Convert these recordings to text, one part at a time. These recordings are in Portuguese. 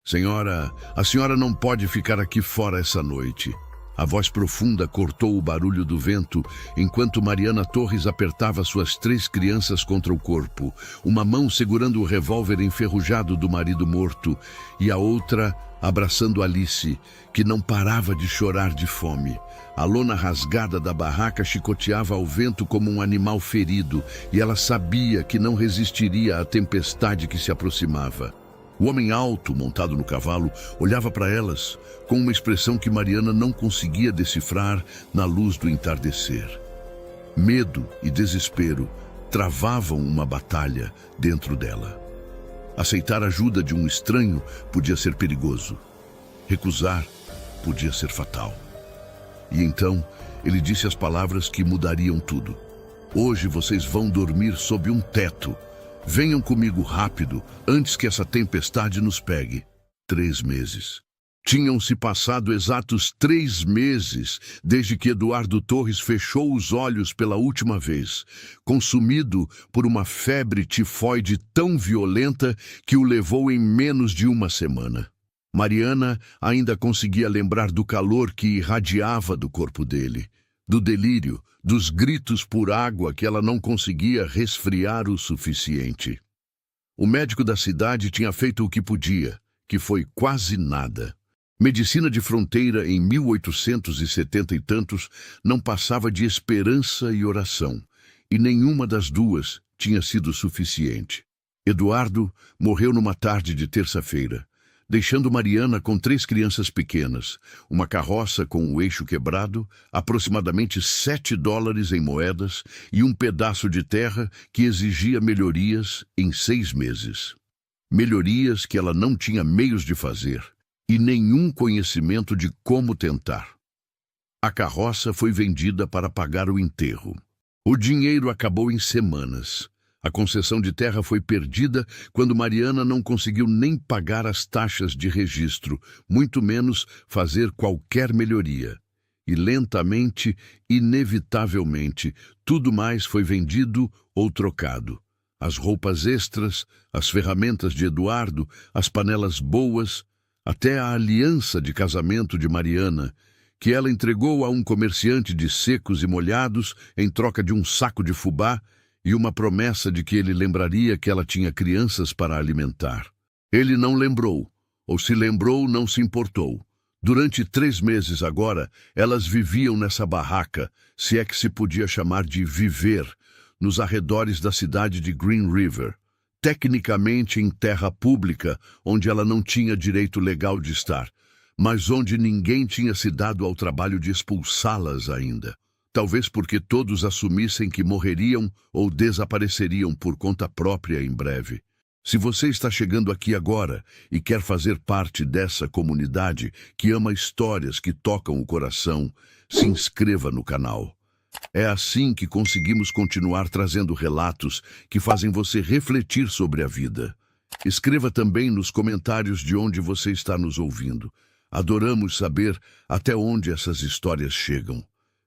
Senhora, a senhora não pode ficar aqui fora essa noite. A voz profunda cortou o barulho do vento enquanto Mariana Torres apertava suas 3 crianças contra o corpo, uma mão segurando o revólver enferrujado do marido morto e a outra abraçando Alice, que não parava de chorar de fome. A lona rasgada da barraca chicoteava ao vento como um animal ferido e ela sabia que não resistiria à tempestade que se aproximava. O homem alto, montado no cavalo, olhava para elas com uma expressão que Mariana não conseguia decifrar na luz do entardecer. Medo e desespero travavam uma batalha dentro dela. Aceitar a ajuda de um estranho podia ser perigoso. Recusar podia ser fatal. E então ele disse as palavras que mudariam tudo. Hoje vocês vão dormir sob um teto. Venham comigo rápido, antes que essa tempestade nos pegue. 3 meses. Tinham-se passado exatos 3 meses desde que Eduardo Torres fechou os olhos pela última vez, consumido por uma febre tifoide tão violenta que o levou em menos de uma semana. Mariana ainda conseguia lembrar do calor que irradiava do corpo dele, do delírio, dos gritos por água que ela não conseguia resfriar o suficiente. O médico da cidade tinha feito o que podia, que foi quase nada. Medicina de fronteira em 1870 e tantos não passava de esperança e oração, e nenhuma das duas tinha sido suficiente. Eduardo morreu numa tarde de terça-feira, deixando Mariana com 3 crianças pequenas, uma carroça com o eixo quebrado, aproximadamente $7 em moedas e um pedaço de terra que exigia melhorias em 6 meses. Melhorias que ela não tinha meios de fazer e nenhum conhecimento de como tentar. A carroça foi vendida para pagar o enterro. O dinheiro acabou em semanas. A concessão de terra foi perdida quando Mariana não conseguiu nem pagar as taxas de registro, muito menos fazer qualquer melhoria. E lentamente, inevitavelmente, tudo mais foi vendido ou trocado. As roupas extras, as ferramentas de Eduardo, as panelas boas, até a aliança de casamento de Mariana, que ela entregou a um comerciante de secos e molhados em troca de um saco de fubá, e uma promessa de que ele lembraria que ela tinha crianças para alimentar. Ele não lembrou, ou se lembrou, não se importou. Durante 3 meses agora, elas viviam nessa barraca, se é que se podia chamar de viver, nos arredores da cidade de Green River, tecnicamente em terra pública, onde ela não tinha direito legal de estar, mas onde ninguém tinha se dado ao trabalho de expulsá-las ainda. Talvez porque todos assumissem que morreriam ou desapareceriam por conta própria em breve. Se você está chegando aqui agora e quer fazer parte dessa comunidade que ama histórias que tocam o coração, se inscreva no canal. É assim que conseguimos continuar trazendo relatos que fazem você refletir sobre a vida. Escreva também nos comentários de onde você está nos ouvindo. Adoramos saber até onde essas histórias chegam.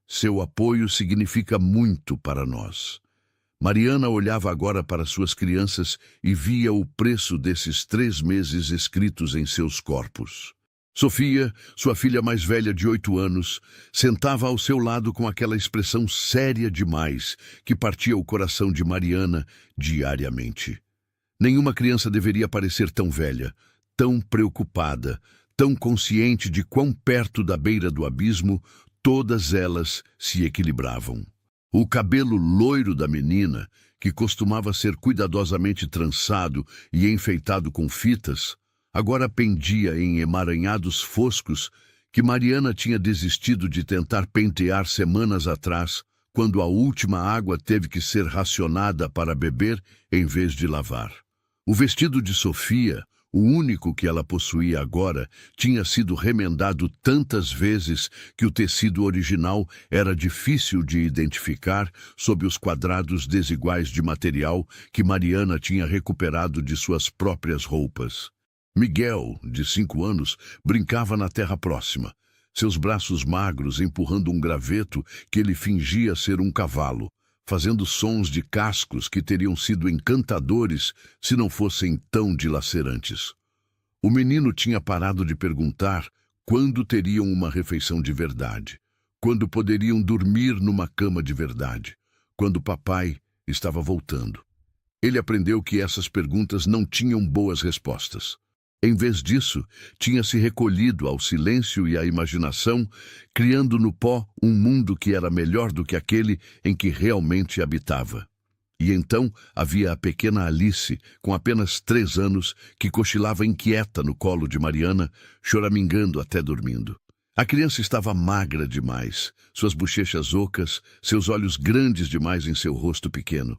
Seu apoio significa muito para nós. Mariana olhava agora para suas crianças e via o preço desses 3 meses escritos em seus corpos. Sofia, sua filha mais velha de 8 anos, sentava ao seu lado com aquela expressão séria demais que partia o coração de Mariana diariamente. Nenhuma criança deveria parecer tão velha, tão preocupada, tão consciente de quão perto da beira do abismo todas elas se equilibravam. O cabelo loiro da menina, que costumava ser cuidadosamente trançado e enfeitado com fitas, agora pendia em emaranhados foscos que Mariana tinha desistido de tentar pentear semanas atrás, quando a última água teve que ser racionada para beber em vez de lavar. O vestido de Sofia, o único que ela possuía agora, tinha sido remendado tantas vezes que o tecido original era difícil de identificar sob os quadrados desiguais de material que Mariana tinha recuperado de suas próprias roupas. Miguel, de 5 anos, brincava na terra próxima, seus braços magros empurrando um graveto que ele fingia ser um cavalo, fazendo sons de cascos que teriam sido encantadores se não fossem tão dilacerantes. O menino tinha parado de perguntar quando teriam uma refeição de verdade, quando poderiam dormir numa cama de verdade, quando papai estava voltando. Ele aprendeu que essas perguntas não tinham boas respostas. Em vez disso, tinha se recolhido ao silêncio e à imaginação, criando no pó um mundo que era melhor do que aquele em que realmente habitava. E então havia a pequena Alice, com apenas 3 anos, que cochilava inquieta no colo de Mariana, choramingando até dormindo. A criança estava magra demais, suas bochechas ocas, seus olhos grandes demais em seu rosto pequeno.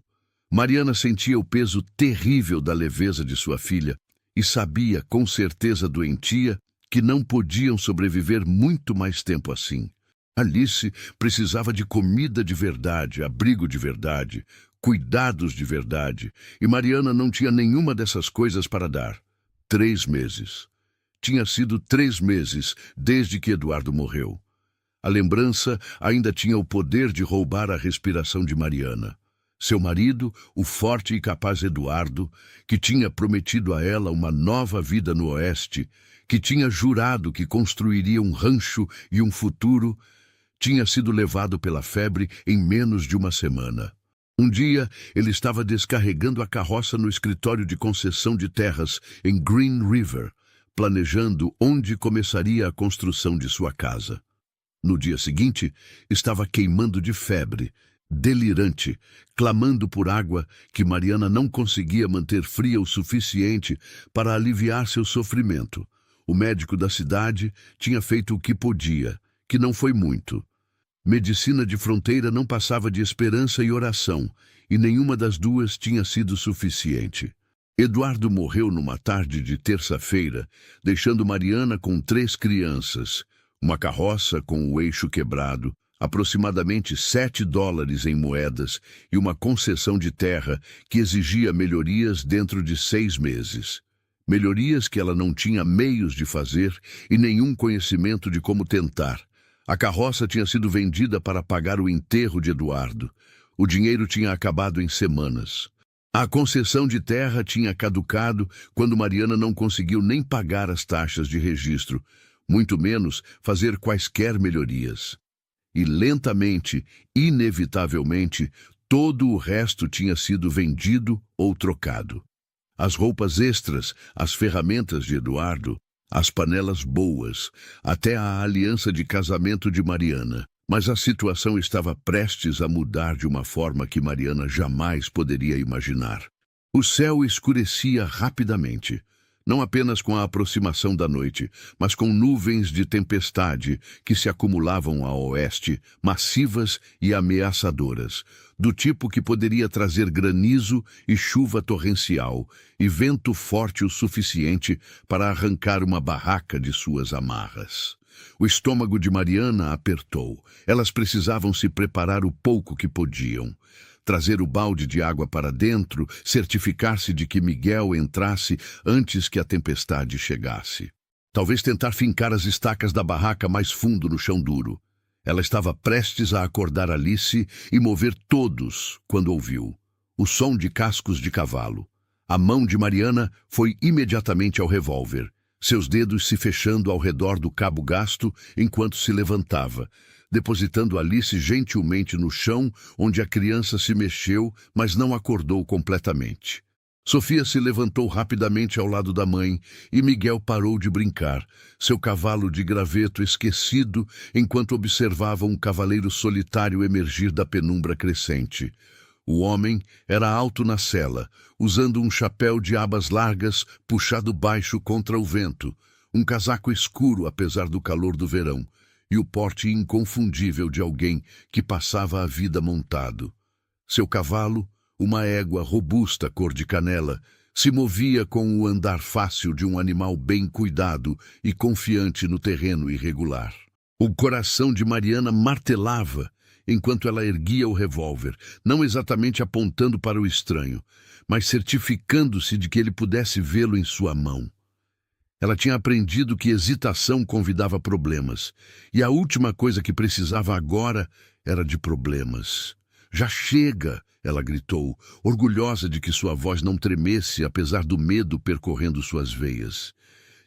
Mariana sentia o peso terrível da leveza de sua filha e sabia, com certeza doentia, que não podiam sobreviver muito mais tempo assim. Alice precisava de comida de verdade, abrigo de verdade, cuidados de verdade, e Mariana não tinha nenhuma dessas coisas para dar. 3 meses. Tinha sido 3 meses desde que Eduardo morreu. A lembrança ainda tinha o poder de roubar a respiração de Mariana. Seu marido, o forte e capaz Eduardo, que tinha prometido a ela uma nova vida no Oeste, que tinha jurado que construiria um rancho e um futuro, tinha sido levado pela febre em menos de uma semana. Um dia, ele estava descarregando a carroça no escritório de concessão de terras em Green River, planejando onde começaria a construção de sua casa. No dia seguinte, estava queimando de febre, delirante, clamando por água que Mariana não conseguia manter fria o suficiente para aliviar seu sofrimento. O médico da cidade tinha feito o que podia, que não foi muito. Medicina de fronteira não passava de esperança e oração, e nenhuma das duas tinha sido suficiente. Eduardo morreu numa tarde de terça-feira, deixando Mariana com 3 crianças, uma carroça com o eixo quebrado, aproximadamente $7 em moedas e uma concessão de terra que exigia melhorias dentro de 6 meses. Melhorias que ela não tinha meios de fazer e nenhum conhecimento de como tentar. A carroça tinha sido vendida para pagar o enterro de Eduardo. O dinheiro tinha acabado em semanas. A concessão de terra tinha caducado quando Mariana não conseguiu nem pagar as taxas de registro, muito menos fazer quaisquer melhorias. E lentamente, inevitavelmente, todo o resto tinha sido vendido ou trocado. As roupas extras, as ferramentas de Eduardo, as panelas boas, até a aliança de casamento de Mariana. Mas a situação estava prestes a mudar de uma forma que Mariana jamais poderia imaginar. O céu escurecia rapidamente, não apenas com a aproximação da noite, mas com nuvens de tempestade que se acumulavam a oeste, massivas e ameaçadoras, do tipo que poderia trazer granizo e chuva torrencial e vento forte o suficiente para arrancar uma barraca de suas amarras. O estômago de Mariana apertou. Elas precisavam se preparar o pouco que podiam. Trazer o balde de água para dentro, certificar-se de que Miguel entrasse antes que a tempestade chegasse. Talvez tentar fincar as estacas da barraca mais fundo no chão duro. Ela estava prestes a acordar Alice e mover todos quando ouviu o som de cascos de cavalo. A mão de Mariana foi imediatamente ao revólver, seus dedos se fechando ao redor do cabo gasto enquanto se levantava, depositando Alice gentilmente no chão, onde a criança se mexeu, mas não acordou completamente. Sofia se levantou rapidamente ao lado da mãe e Miguel parou de brincar, seu cavalo de graveto esquecido, enquanto observava um cavaleiro solitário emergir da penumbra crescente. O homem era alto na sela, usando um chapéu de abas largas puxado baixo contra o vento, um casaco escuro apesar do calor do verão, e o porte inconfundível de alguém que passava a vida montado. Seu cavalo, uma égua robusta cor de canela, se movia com o andar fácil de um animal bem cuidado e confiante no terreno irregular. O coração de Mariana martelava enquanto ela erguia o revólver, não exatamente apontando para o estranho, mas certificando-se de que ele pudesse vê-lo em sua mão. Ela tinha aprendido que hesitação convidava problemas, e a última coisa que precisava agora era de problemas. "Já chega!" ela gritou, orgulhosa de que sua voz não tremesse apesar do medo percorrendo suas veias.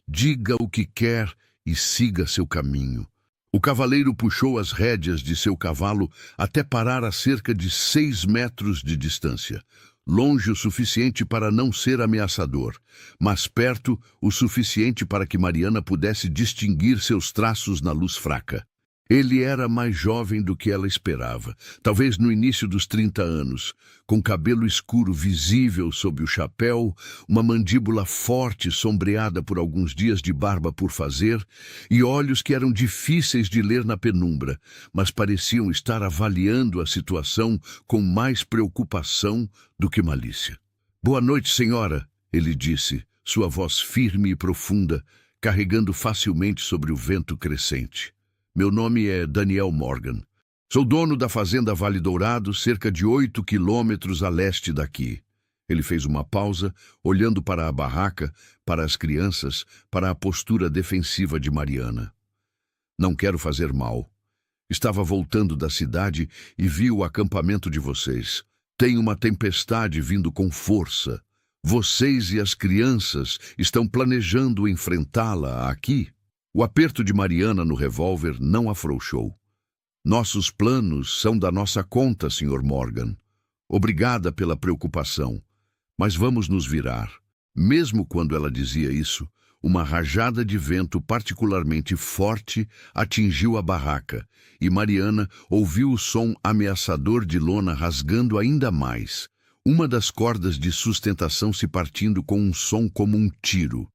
diga o que quer e siga seu caminho. O cavaleiro puxou as rédeas de seu cavalo até parar a cerca de 6 metros de distância, longe o suficiente para não ser ameaçador, mas perto o suficiente para que Mariana pudesse distinguir seus traços na luz fraca. Ele era mais jovem do que ela esperava, talvez no início dos 30 anos, com cabelo escuro visível sob o chapéu, uma mandíbula forte sombreada por alguns dias de barba por fazer, e olhos que eram difíceis de ler na penumbra, mas pareciam estar avaliando a situação com mais preocupação do que malícia. "Boa noite, senhora", ele disse, sua voz firme e profunda, carregando facilmente sobre o vento crescente. "Meu nome é Daniel Morgan. Sou dono da fazenda Vale Dourado, cerca de 8 quilômetros a leste daqui." Ele fez uma pausa, olhando para a barraca, para as crianças, para a postura defensiva de Mariana. "Não quero fazer mal. Estava voltando da cidade e vi o acampamento de vocês. Tem uma tempestade vindo com força. Vocês e as crianças estão planejando enfrentá-la aqui?" O aperto de Mariana no revólver não afrouxou. "Nossos planos são da nossa conta, Sr. Morgan. Obrigada pela preocupação, mas vamos nos virar." Mesmo quando ela dizia isso, uma rajada de vento particularmente forte atingiu a barraca, e Mariana ouviu o som ameaçador de lona rasgando ainda mais, uma das cordas de sustentação se partindo com um som como um tiro.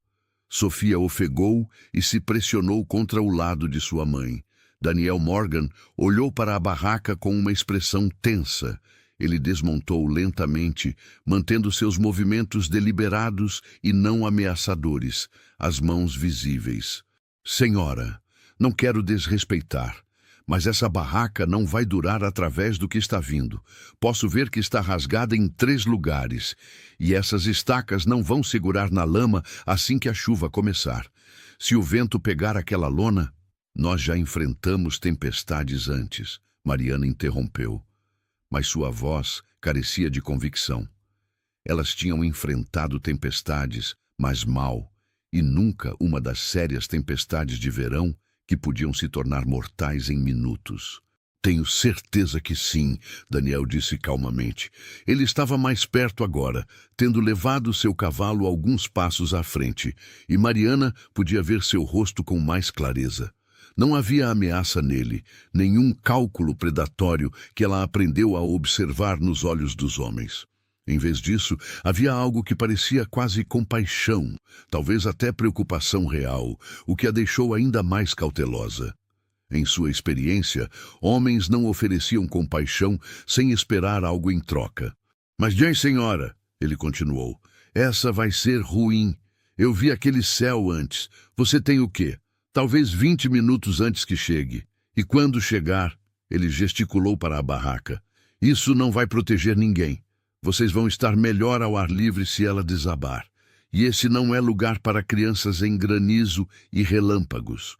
Sofia ofegou e se pressionou contra o lado de sua mãe. Daniel Morgan olhou para a barraca com uma expressão tensa. Ele desmontou lentamente, mantendo seus movimentos deliberados e não ameaçadores, as mãos visíveis. "Senhora, não quero desrespeitar, mas essa barraca não vai durar através do que está vindo. Posso ver que está rasgada em 3 lugares, e essas estacas não vão segurar na lama assim que a chuva começar. Se o vento pegar aquela lona..." "Nós já enfrentamos tempestades antes", Mariana interrompeu, mas sua voz carecia de convicção. Elas tinham enfrentado tempestades, mas mal, e nunca uma das sérias tempestades de verão que podiam se tornar mortais em minutos. "Tenho certeza que sim", Daniel disse calmamente. Ele estava mais perto agora, tendo levado seu cavalo alguns passos à frente, e Mariana podia ver seu rosto com mais clareza. Não havia ameaça nele, nenhum cálculo predatório que ela aprendeu a observar nos olhos dos homens. Em vez disso, havia algo que parecia quase compaixão, talvez até preocupação real, o que a deixou ainda mais cautelosa. Em sua experiência, homens não ofereciam compaixão sem esperar algo em troca. "Mas bem, senhora", ele continuou, "essa vai ser ruim. Eu vi aquele céu antes. Você tem o quê? Talvez 20 minutos antes que chegue. E quando chegar..." Ele gesticulou para a barraca. "Isso não vai proteger ninguém. Vocês vão estar melhor ao ar livre se ela desabar. E esse não é lugar para crianças em granizo e relâmpagos."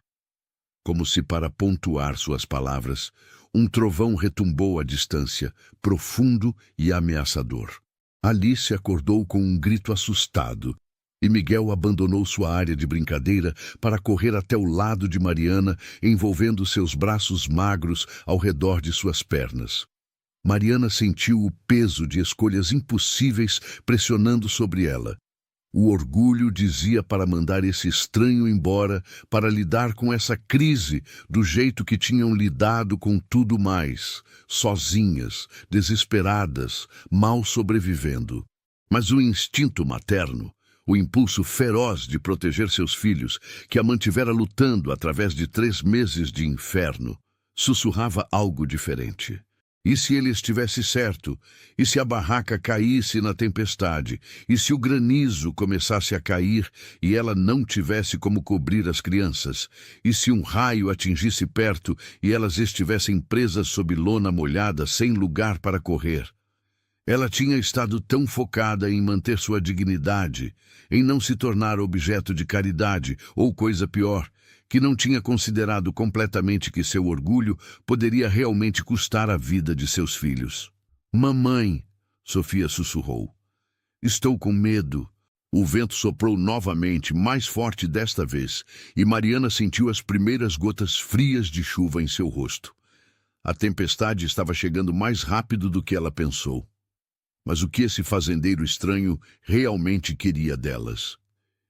Como se para pontuar suas palavras, um trovão retumbou à distância, profundo e ameaçador. Alice acordou com um grito assustado, e Miguel abandonou sua área de brincadeira para correr até o lado de Mariana, envolvendo seus braços magros ao redor de suas pernas. Mariana sentiu o peso de escolhas impossíveis pressionando sobre ela. O orgulho dizia para mandar esse estranho embora, para lidar com essa crise do jeito que tinham lidado com tudo mais, sozinhas, desesperadas, mal sobrevivendo. Mas o instinto materno, o impulso feroz de proteger seus filhos, que a mantivera lutando através de 3 meses de inferno, sussurrava algo diferente. E se ele estivesse certo? E se a barraca caísse na tempestade? E se o granizo começasse a cair e ela não tivesse como cobrir as crianças? E se um raio atingisse perto e elas estivessem presas sob lona molhada, sem lugar para correr? Ela tinha estado tão focada em manter sua dignidade, em não se tornar objeto de caridade ou coisa pior, que não tinha considerado completamente que seu orgulho poderia realmente custar a vida de seus filhos. "Mamãe", Sofia sussurrou, "estou com medo." O vento soprou novamente, mais forte desta vez, e Mariana sentiu as primeiras gotas frias de chuva em seu rosto. A tempestade estava chegando mais rápido do que ela pensou. Mas o que esse fazendeiro estranho realmente queria delas?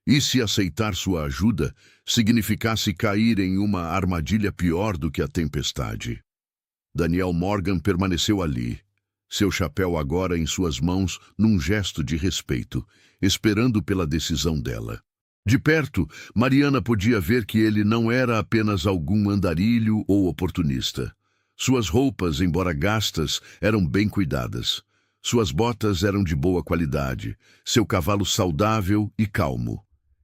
E se aceitar sua ajuda significasse cair em uma armadilha pior do que a tempestade? Daniel Morgan permaneceu ali, seu chapéu agora em suas mãos num gesto de respeito, esperando pela decisão dela. De perto, Mariana podia ver que ele não era apenas algum andarilho ou oportunista. Suas roupas, embora gastas, eram bem cuidadas. Suas botas eram de boa qualidade, seu cavalo saudável e calmo.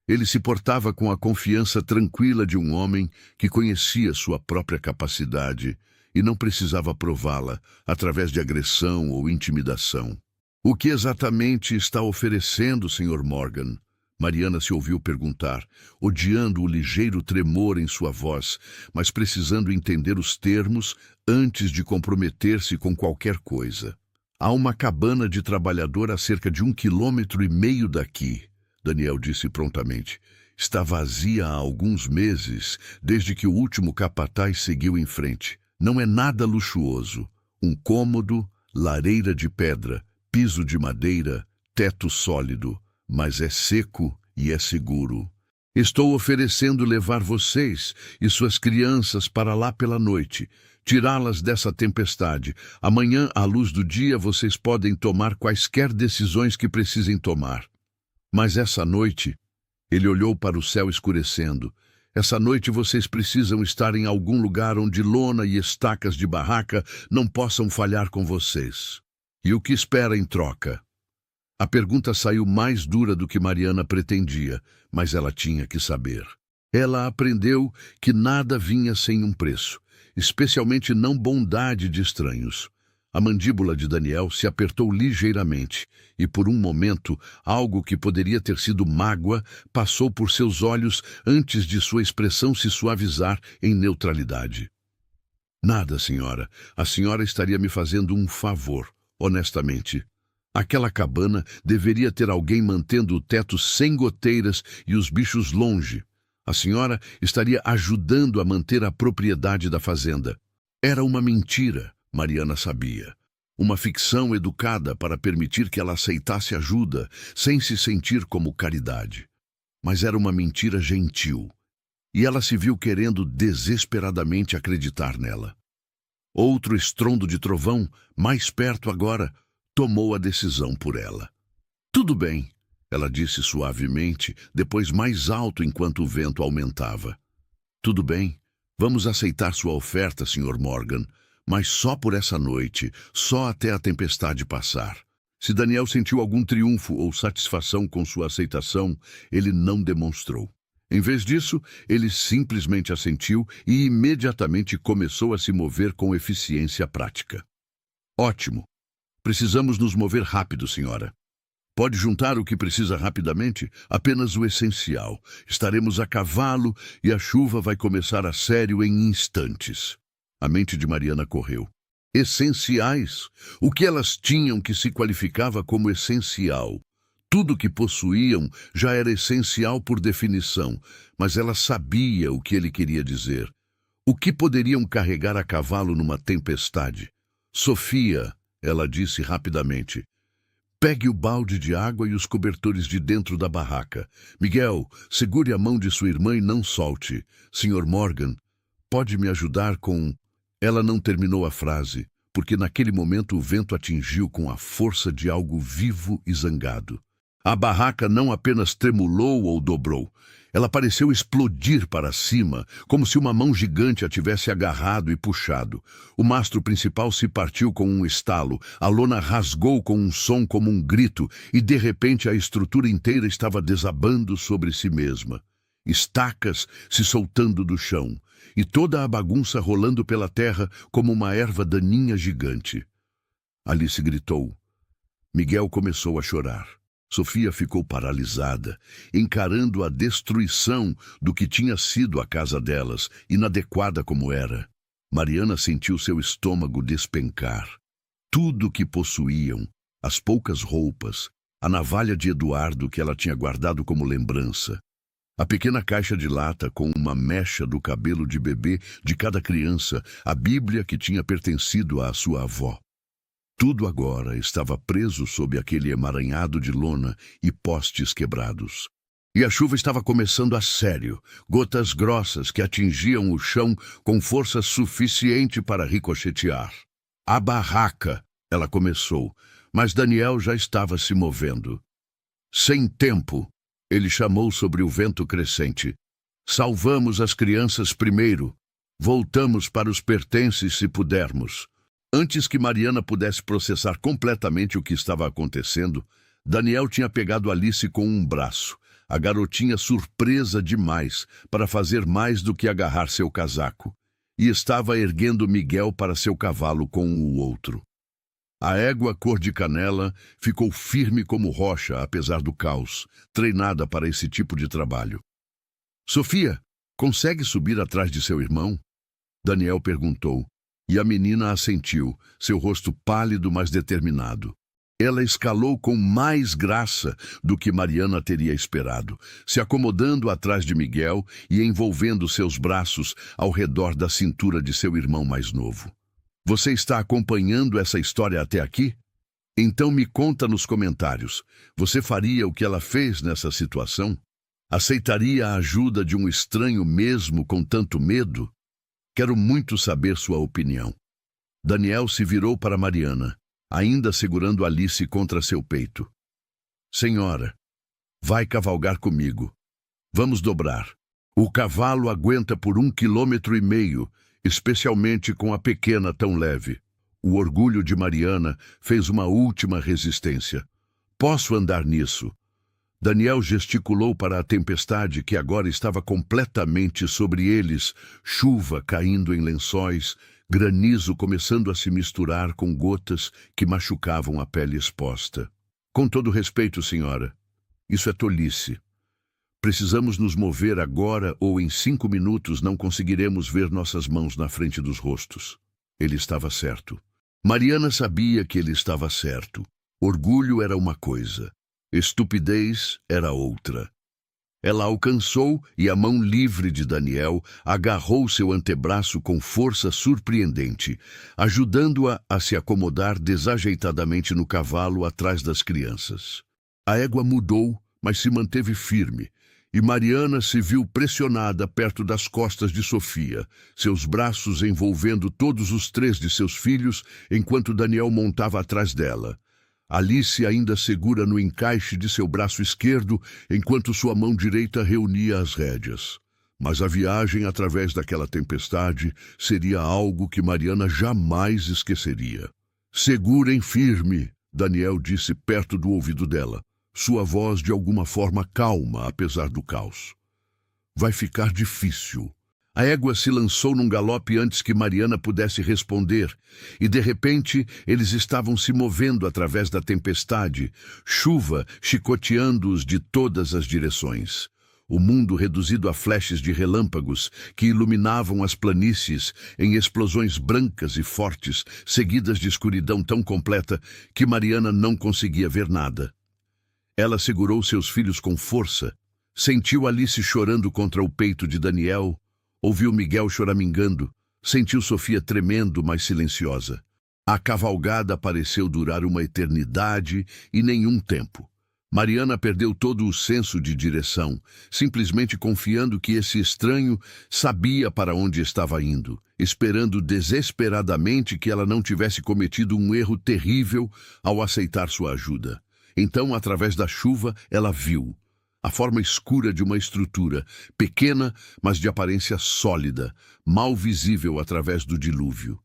Ele se portava com a confiança tranquila de um homem que conhecia sua própria capacidade e não precisava prová-la através de agressão ou intimidação. O que exatamente está oferecendo, Sr. Morgan? Mariana se ouviu perguntar, odiando o ligeiro tremor em sua voz, mas precisando entender os termos antes de comprometer-se com qualquer coisa. Há uma cabana de trabalhador a cerca de 1,5 km daqui, Daniel disse prontamente. Está vazia há alguns meses, desde que o último capataz seguiu em frente. Não é nada luxuoso. Um cômodo, lareira de pedra, piso de madeira, teto sólido, mas é seco e é seguro. Estou oferecendo levar vocês e suas crianças para lá pela noite, tirá-las dessa tempestade. Amanhã, à luz do dia, vocês podem tomar quaisquer decisões que precisem tomar. Mas essa noite, ele olhou para o céu escurecendo. Essa noite vocês precisam estar em algum lugar onde lona e estacas de barraca não possam falhar com vocês. E o que espera em troca? A pergunta saiu mais dura do que Mariana pretendia, mas ela tinha que saber. Ela aprendeu que nada vinha sem um preço, especialmente não bondade de estranhos. A mandíbula de Daniel se apertou ligeiramente, e por um momento, algo que poderia ter sido mágoa passou por seus olhos antes de sua expressão se suavizar em neutralidade. Nada, senhora. A senhora estaria me fazendo um favor, honestamente. Aquela cabana deveria ter alguém mantendo o teto sem goteiras e os bichos longe. A senhora estaria ajudando a manter a propriedade da fazenda. Era uma mentira, Mariana sabia. Uma ficção educada para permitir que ela aceitasse ajuda, sem se sentir como caridade. Mas era uma mentira gentil. E ela se viu querendo desesperadamente acreditar nela. Outro estrondo de trovão, mais perto agora, tomou a decisão por ela. Tudo bem, ela disse suavemente, depois mais alto enquanto o vento aumentava. Tudo bem, vamos aceitar sua oferta, Sr. Morgan, mas só por essa noite, só até a tempestade passar. Se Daniel sentiu algum triunfo ou satisfação com sua aceitação, ele não demonstrou. Em vez disso, ele simplesmente assentiu e imediatamente começou a se mover com eficiência prática. Ótimo. Precisamos nos mover rápido, senhora. Pode juntar o que precisa rapidamente? Apenas o essencial. Estaremos a cavalo e a chuva vai começar a sério em instantes. A mente de Mariana correu. Essenciais? O que elas tinham que se qualificava como essencial? Tudo que possuíam já era essencial por definição, mas ela sabia o que ele queria dizer. O que poderiam carregar a cavalo numa tempestade? Sofia, ela disse rapidamente, pegue o balde de água e os cobertores de dentro da barraca. Miguel, segure a mão de sua irmã e não solte. Sr. Morgan, pode me ajudar com... Ela não terminou a frase, porque naquele momento o vento atingiu com a força de algo vivo e zangado. A barraca não apenas tremulou ou dobrou, ela pareceu explodir para cima, como se uma mão gigante a tivesse agarrado e puxado. O mastro principal se partiu com um estalo, a lona rasgou com um som como um grito, e de repente a estrutura inteira estava desabando sobre si mesma. Estacas se soltando do chão, e toda a bagunça rolando pela terra como uma erva daninha gigante. Alice gritou. Miguel começou a chorar. Sofia ficou paralisada, encarando a destruição do que tinha sido a casa delas, inadequada como era. Mariana sentiu seu estômago despencar. Tudo o que possuíam, as poucas roupas, a navalha de Eduardo que ela tinha guardado como lembrança, a pequena caixa de lata com uma mecha do cabelo de bebê de cada criança, a Bíblia que tinha pertencido à sua avó. Tudo agora estava preso sob aquele emaranhado de lona e postes quebrados. E a chuva estava começando a sério, gotas grossas que atingiam o chão com força suficiente para ricochetear. A barraca, ela começou, mas Daniel já estava se movendo. Sem tempo, ele chamou sobre o vento crescente. Salvamos as crianças primeiro. Voltamos para os pertences se pudermos. Antes que Mariana pudesse processar completamente o que estava acontecendo, Daniel tinha pegado Alice com um braço, a garotinha surpresa demais para fazer mais do que agarrar seu casaco, e estava erguendo Miguel para seu cavalo com o outro. A égua cor de canela ficou firme como rocha, apesar do caos, treinada para esse tipo de trabalho. Sofia, consegue subir atrás de seu irmão? Daniel perguntou, e a menina assentiu, seu rosto pálido, mas determinado. Ela escalou com mais graça do que Mariana teria esperado, se acomodando atrás de Miguel e envolvendo seus braços ao redor da cintura de seu irmão mais novo. Você está acompanhando essa história até aqui? Então me conta nos comentários. Você faria o que ela fez nessa situação? Aceitaria a ajuda de um estranho mesmo com tanto medo? Quero muito saber sua opinião. Daniel se virou para Mariana, ainda segurando Alice contra seu peito. Senhora, vai cavalgar comigo. Vamos dobrar. O cavalo aguenta por 1,5 quilômetros, especialmente com a pequena tão leve. O orgulho de Mariana fez uma última resistência. Posso andar nisso? Daniel gesticulou para a tempestade que agora estava completamente sobre eles, chuva caindo em lençóis, granizo começando a se misturar com gotas que machucavam a pele exposta. Com todo respeito, senhora, isso é tolice. Precisamos nos mover agora ou em 5 minutos não conseguiremos ver nossas mãos na frente dos rostos. Ele estava certo. Mariana sabia que ele estava certo. Orgulho era uma coisa, estupidez era outra. Ela alcançou e a mão livre de Daniel agarrou seu antebraço com força surpreendente, ajudando-a a se acomodar desajeitadamente no cavalo atrás das crianças. A égua mudou, mas se manteve firme, e Mariana se viu pressionada perto das costas de Sofia, seus braços envolvendo todos os 3 de seus filhos, enquanto Daniel montava atrás dela. Alice ainda segura no encaixe de seu braço esquerdo, enquanto sua mão direita reunia as rédeas. Mas a viagem através daquela tempestade seria algo que Mariana jamais esqueceria. Segurem firme, Daniel disse perto do ouvido dela, sua voz de alguma forma calma, apesar do caos. Vai ficar difícil. A égua se lançou num galope antes que Mariana pudesse responder, e de repente eles estavam se movendo através da tempestade, chuva chicoteando-os de todas as direções. O mundo reduzido a flashes de relâmpagos que iluminavam as planícies em explosões brancas e fortes, seguidas de escuridão tão completa que Mariana não conseguia ver nada. Ela segurou seus filhos com força, sentiu Alice chorando contra o peito de Daniel, ouviu Miguel choramingando, sentiu Sofia tremendo, mas silenciosa. A cavalgada pareceu durar uma eternidade e nenhum tempo. Mariana perdeu todo o senso de direção, simplesmente confiando que esse estranho sabia para onde estava indo, esperando desesperadamente que ela não tivesse cometido um erro terrível ao aceitar sua ajuda. Então, através da chuva, ela viu a forma escura de uma estrutura, pequena, mas de aparência sólida, mal visível através do dilúvio.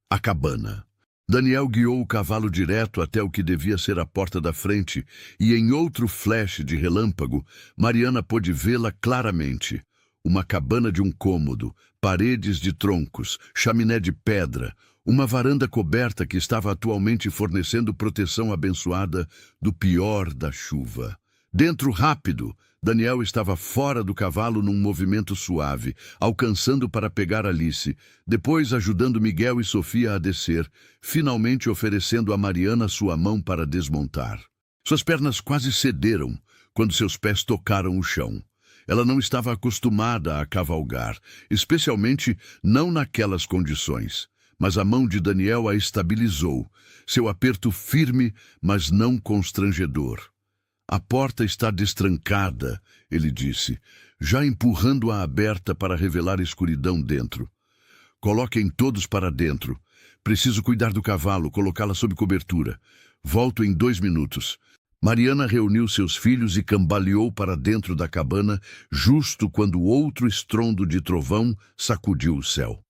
A cabana. Daniel guiou o cavalo direto até o que devia ser a porta da frente, e em outro flash de relâmpago, Mariana pôde vê-la claramente. Uma cabana de um cômodo, paredes de troncos, chaminé de pedra, uma varanda coberta que estava atualmente fornecendo proteção abençoada do pior da chuva. Dentro rápido, Daniel estava fora do cavalo num movimento suave, alcançando para pegar Alice, depois ajudando Miguel e Sofia a descer, finalmente oferecendo a Mariana sua mão para desmontar. Suas pernas quase cederam quando seus pés tocaram o chão. Ela não estava acostumada a cavalgar, especialmente não naquelas condições. Mas a mão de Daniel a estabilizou, seu aperto firme, mas não constrangedor. A porta está destrancada, ele disse, já empurrando-a aberta para revelar escuridão dentro. Coloquem todos para dentro. Preciso cuidar do cavalo, colocá-la sob cobertura. Volto em 2 minutos. Mariana reuniu seus filhos e cambaleou para dentro da cabana, justo quando outro estrondo de trovão sacudiu o céu.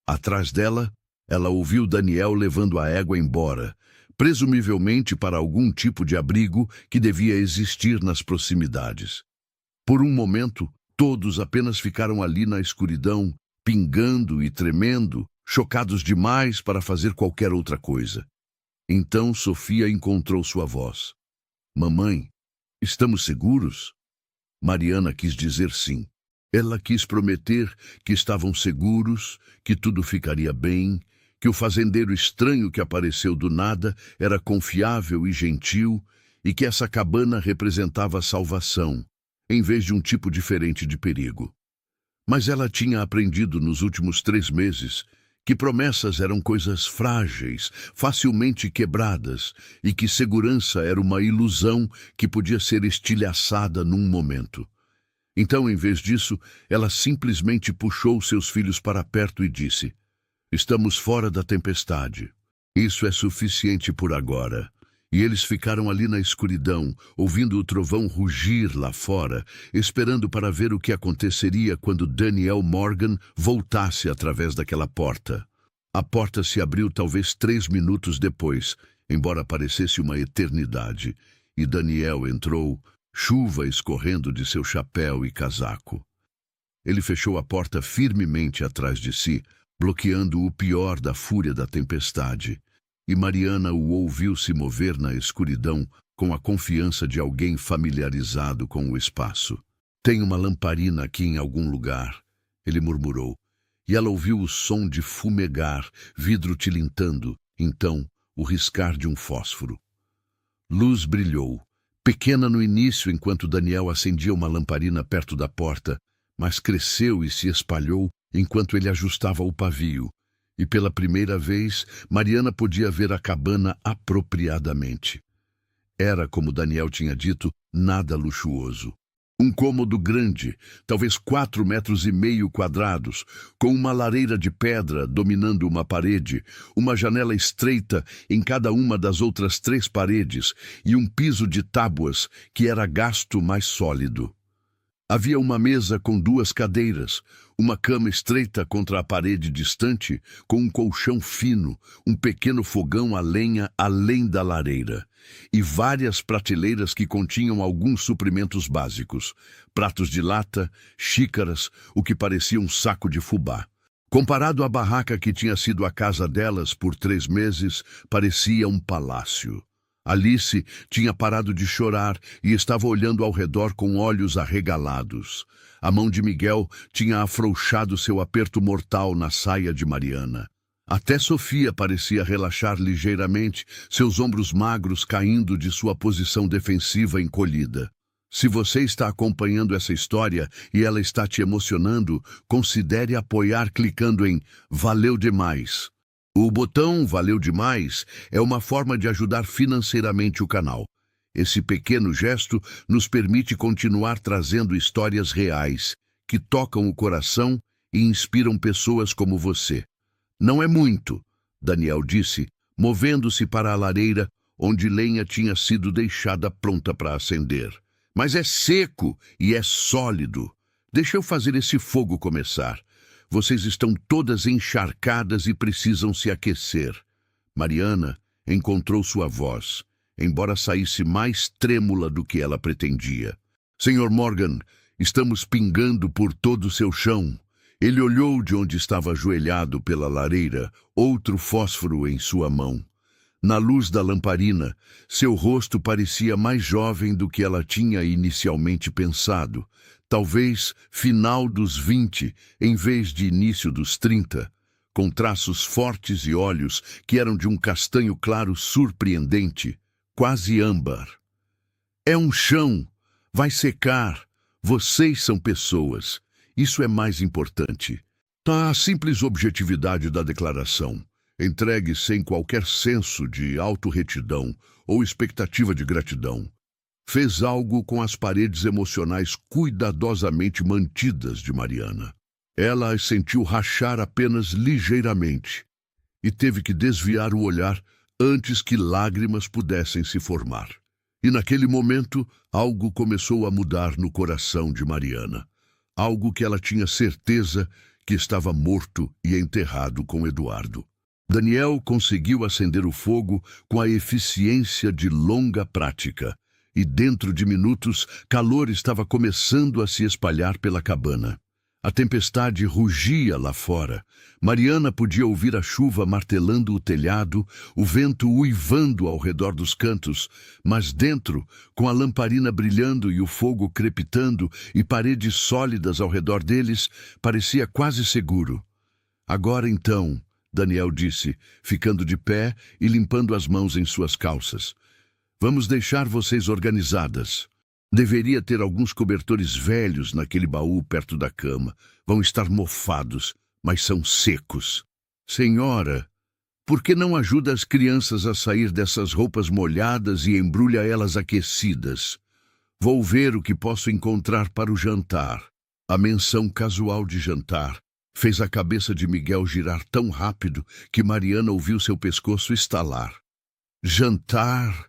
Atrás dela, ela ouviu Daniel levando a égua embora, presumivelmente para algum tipo de abrigo que devia existir nas proximidades. Por um momento, todos apenas ficaram ali na escuridão, pingando e tremendo, chocados demais para fazer qualquer outra coisa. Então Sofia encontrou sua voz. Mamãe, estamos seguros? Mariana quis dizer sim. Ela quis prometer que estavam seguros, que tudo ficaria bem, que o fazendeiro estranho que apareceu do nada era confiável e gentil e que essa cabana representava salvação, em vez de um tipo diferente de perigo. Mas ela tinha aprendido nos últimos 3 meses que promessas eram coisas frágeis, facilmente quebradas, e que segurança era uma ilusão que podia ser estilhaçada num momento. Então, em vez disso, ela simplesmente puxou seus filhos para perto e disse: estamos fora da tempestade. Isso é suficiente por agora. E eles ficaram ali na escuridão, ouvindo o trovão rugir lá fora, esperando para ver o que aconteceria quando Daniel Morgan voltasse através daquela porta. A porta se abriu talvez 3 minutos depois, embora parecesse uma eternidade, e Daniel entrou, chuva escorrendo de seu chapéu e casaco. Ele fechou a porta firmemente atrás de si, bloqueando o pior da fúria da tempestade. E Mariana o ouviu se mover na escuridão com a confiança de alguém familiarizado com o espaço. Tem uma lamparina aqui em algum lugar, ele murmurou, e ela ouviu o som de fumegar, vidro tilintando, então o riscar de um fósforo. Luz brilhou, pequena no início enquanto Daniel acendia uma lamparina perto da porta, mas cresceu e se espalhou enquanto ele ajustava o pavio. E pela primeira vez, Mariana podia ver a cabana apropriadamente. Era, como Daniel tinha dito, nada luxuoso. Um cômodo grande, talvez 4,5 metros quadrados, com uma lareira de pedra dominando uma parede, uma janela estreita em cada uma das outras 3 paredes e um piso de tábuas que era gasto mais sólido. Havia uma mesa com 2 cadeiras, uma cama estreita contra a parede distante, com um colchão fino, um pequeno fogão a lenha além da lareira, e várias prateleiras que continham alguns suprimentos básicos, pratos de lata, xícaras, o que parecia um saco de fubá. Comparado à barraca que tinha sido a casa delas por 3 meses, parecia um palácio. Alice tinha parado de chorar e estava olhando ao redor com olhos arregalados. A mão de Miguel tinha afrouxado seu aperto mortal na saia de Mariana. Até Sofia parecia relaxar ligeiramente, seus ombros magros caindo de sua posição defensiva encolhida. Se você está acompanhando essa história e ela está te emocionando, considere apoiar clicando em Valeu Demais. O botão Valeu Demais é uma forma de ajudar financeiramente o canal. Esse pequeno gesto nos permite continuar trazendo histórias reais, que tocam o coração e inspiram pessoas como você. Não é muito, Daniel disse, movendo-se para a lareira, onde lenha tinha sido deixada pronta para acender. Mas é seco e é sólido. Deixa eu fazer esse fogo começar. Vocês estão todas encharcadas e precisam se aquecer. Mariana encontrou sua voz, embora saísse mais trêmula do que ela pretendia. Senhor Morgan, estamos pingando por todo o seu chão. Ele olhou de onde estava ajoelhado pela lareira, outro fósforo em sua mão. Na luz da lamparina, seu rosto parecia mais jovem do que ela tinha inicialmente pensado. Talvez final dos 20, em vez de início dos 30, com traços fortes e olhos que eram de um castanho claro surpreendente, quase âmbar. É um chão. Vai secar. Vocês são pessoas. Isso é mais importante. A simples objetividade da declaração, entregue sem qualquer senso de autorretidão ou expectativa de gratidão, fez algo com as paredes emocionais cuidadosamente mantidas de Mariana. Ela as sentiu rachar apenas ligeiramente e teve que desviar o olhar antes que lágrimas pudessem se formar. E naquele momento, algo começou a mudar no coração de Mariana. Algo que ela tinha certeza que estava morto e enterrado com Eduardo. Daniel conseguiu acender o fogo com a eficiência de longa prática, e dentro de minutos, calor estava começando a se espalhar pela cabana. A tempestade rugia lá fora. Mariana podia ouvir a chuva martelando o telhado, o vento uivando ao redor dos cantos, mas dentro, com a lamparina brilhando e o fogo crepitando e paredes sólidas ao redor deles, parecia quase seguro. Agora então, Daniel disse, ficando de pé e limpando as mãos em suas calças. Vamos deixar vocês organizadas. Deveria ter alguns cobertores velhos naquele baú perto da cama. Vão estar mofados, mas são secos. Senhora, por que não ajuda as crianças a sair dessas roupas molhadas e embrulha elas aquecidas? Vou ver o que posso encontrar para o jantar. A menção casual de jantar fez a cabeça de Miguel girar tão rápido que Mariana ouviu seu pescoço estalar. Jantar?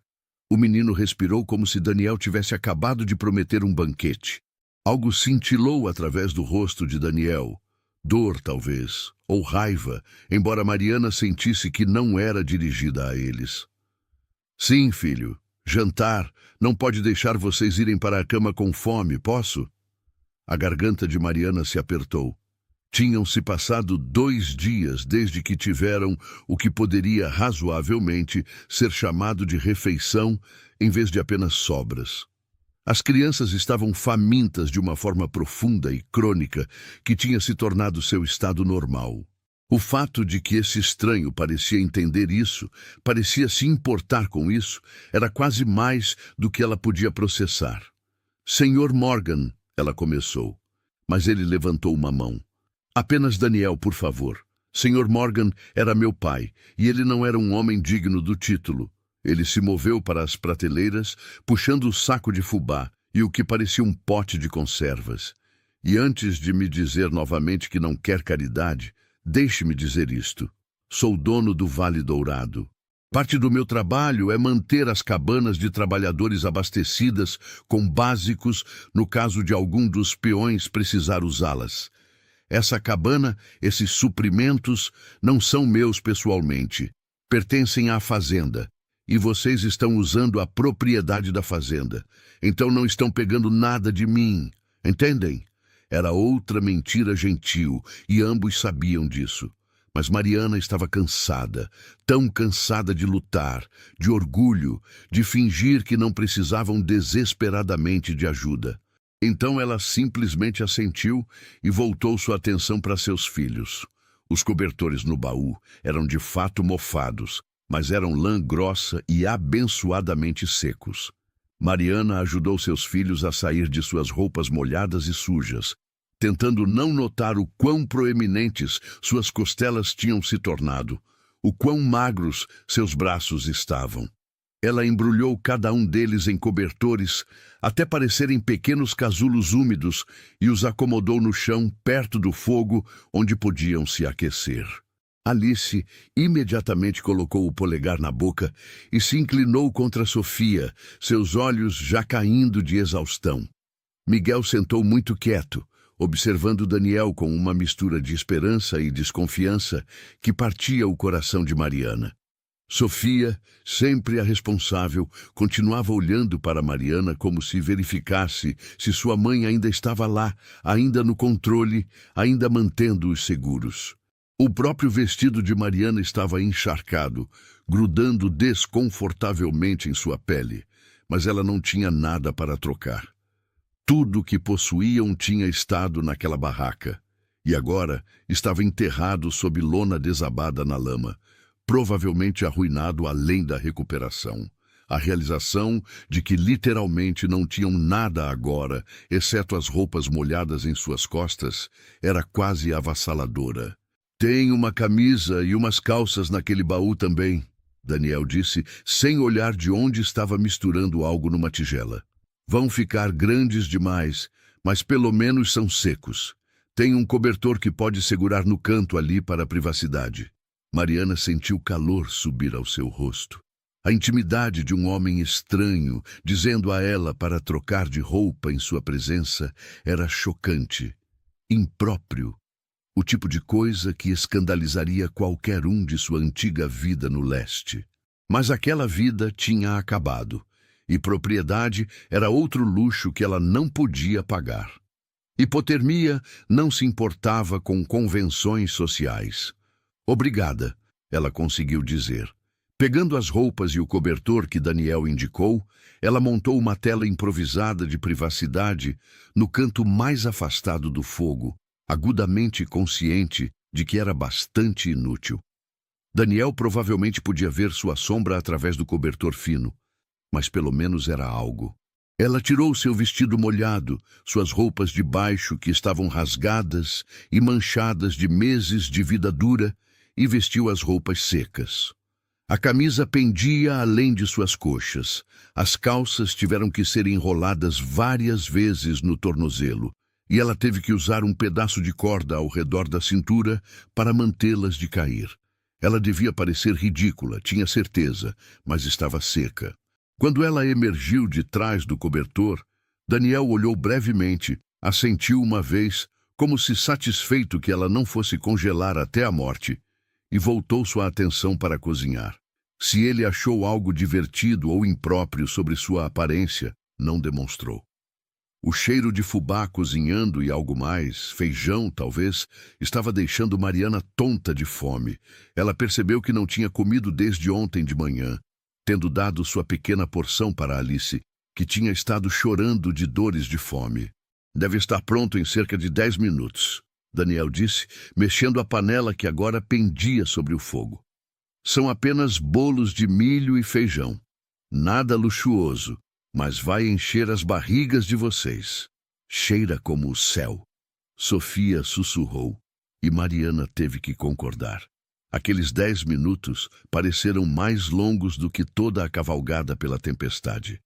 O menino respirou como se Daniel tivesse acabado de prometer um banquete. Algo cintilou através do rosto de Daniel. Dor, talvez, ou raiva, embora Mariana sentisse que não era dirigida a eles. Sim, filho, jantar. Não pode deixar vocês irem para a cama com fome, posso? A garganta de Mariana se apertou. Tinham-se passado 2 dias desde que tiveram o que poderia razoavelmente ser chamado de refeição em vez de apenas sobras. As crianças estavam famintas de uma forma profunda e crônica que tinha se tornado seu estado normal. O fato de que esse estranho parecia entender isso, parecia se importar com isso, era quase mais do que ela podia processar. Senhor Morgan, ela começou, mas ele levantou uma mão. Apenas Daniel, por favor. Sr. Morgan era meu pai, e ele não era um homem digno do título. Ele se moveu para as prateleiras, puxando o saco de fubá e o que parecia um pote de conservas. E antes de me dizer novamente que não quer caridade, deixe-me dizer isto. Sou dono do Vale Dourado. Parte do meu trabalho é manter as cabanas de trabalhadores abastecidas com básicos no caso de algum dos peões precisar usá-las. Essa cabana, esses suprimentos, não são meus pessoalmente. Pertencem à fazenda. E vocês estão usando a propriedade da fazenda. Então não estão pegando nada de mim. Entendem? Era outra mentira gentil, e ambos sabiam disso. Mas Mariana estava cansada, tão cansada de lutar, de orgulho, de fingir que não precisavam desesperadamente de ajuda. Então ela simplesmente assentiu e voltou sua atenção para seus filhos. Os cobertores no baú eram de fato mofados, mas eram lã grossa e abençoadamente secos. Mariana ajudou seus filhos a sair de suas roupas molhadas e sujas, tentando não notar o quão proeminentes suas costelas tinham se tornado, o quão magros seus braços estavam. Ela embrulhou cada um deles em cobertores, até parecerem pequenos casulos úmidos, e os acomodou no chão, perto do fogo, onde podiam se aquecer. Alice imediatamente colocou o polegar na boca e se inclinou contra Sofia, seus olhos já caindo de exaustão. Miguel sentou muito quieto, observando Daniel com uma mistura de esperança e desconfiança que partia o coração de Mariana. Sofia, sempre a responsável, continuava olhando para Mariana como se verificasse se sua mãe ainda estava lá, ainda no controle, ainda mantendo-os seguros. O próprio vestido de Mariana estava encharcado, grudando desconfortavelmente em sua pele, mas ela não tinha nada para trocar. Tudo o que possuíam tinha estado naquela barraca, e agora estava enterrado sob lona desabada na lama, provavelmente arruinado além da recuperação. A realização de que literalmente não tinham nada agora, exceto as roupas molhadas em suas costas, era quase avassaladora. Tem uma camisa e umas calças naquele baú também, Daniel disse, sem olhar de onde estava misturando algo numa tigela. Vão ficar grandes demais, mas pelo menos são secos. Tem um cobertor que pode segurar no canto ali para a privacidade. Mariana sentiu calor subir ao seu rosto. A intimidade de um homem estranho, dizendo a ela para trocar de roupa em sua presença, era chocante, impróprio, o tipo de coisa que escandalizaria qualquer um de sua antiga vida no leste. Mas aquela vida tinha acabado, e propriedade era outro luxo que ela não podia pagar. Hipotermia não se importava com convenções sociais. Obrigada, ela conseguiu dizer. Pegando as roupas e o cobertor que Daniel indicou, ela montou uma tela improvisada de privacidade no canto mais afastado do fogo, agudamente consciente de que era bastante inútil. Daniel provavelmente podia ver sua sombra através do cobertor fino, mas pelo menos era algo. Ela tirou seu vestido molhado, suas roupas de baixo que estavam rasgadas e manchadas de meses de vida dura, e vestiu as roupas secas. A camisa pendia além de suas coxas. As calças tiveram que ser enroladas várias vezes no tornozelo, e ela teve que usar um pedaço de corda ao redor da cintura para mantê-las de cair. Ela devia parecer ridícula, tinha certeza, mas estava seca. Quando ela emergiu de trás do cobertor, Daniel olhou brevemente, assentiu uma vez, como se satisfeito que ela não fosse congelar até a morte, e voltou sua atenção para cozinhar. Se ele achou algo divertido ou impróprio sobre sua aparência, não demonstrou. O cheiro de fubá cozinhando e algo mais, feijão talvez, estava deixando Mariana tonta de fome. Ela percebeu que não tinha comido desde ontem de manhã, tendo dado sua pequena porção para Alice, que tinha estado chorando de dores de fome. Deve estar pronto em cerca de 10 minutos, Daniel disse, mexendo a panela que agora pendia sobre o fogo. São apenas bolos de milho e feijão. Nada luxuoso, mas vai encher as barrigas de vocês. Cheira como o céu. Sofia sussurrou, e Mariana teve que concordar. Aqueles 10 minutos pareceram mais longos do que toda a cavalgada pela tempestade.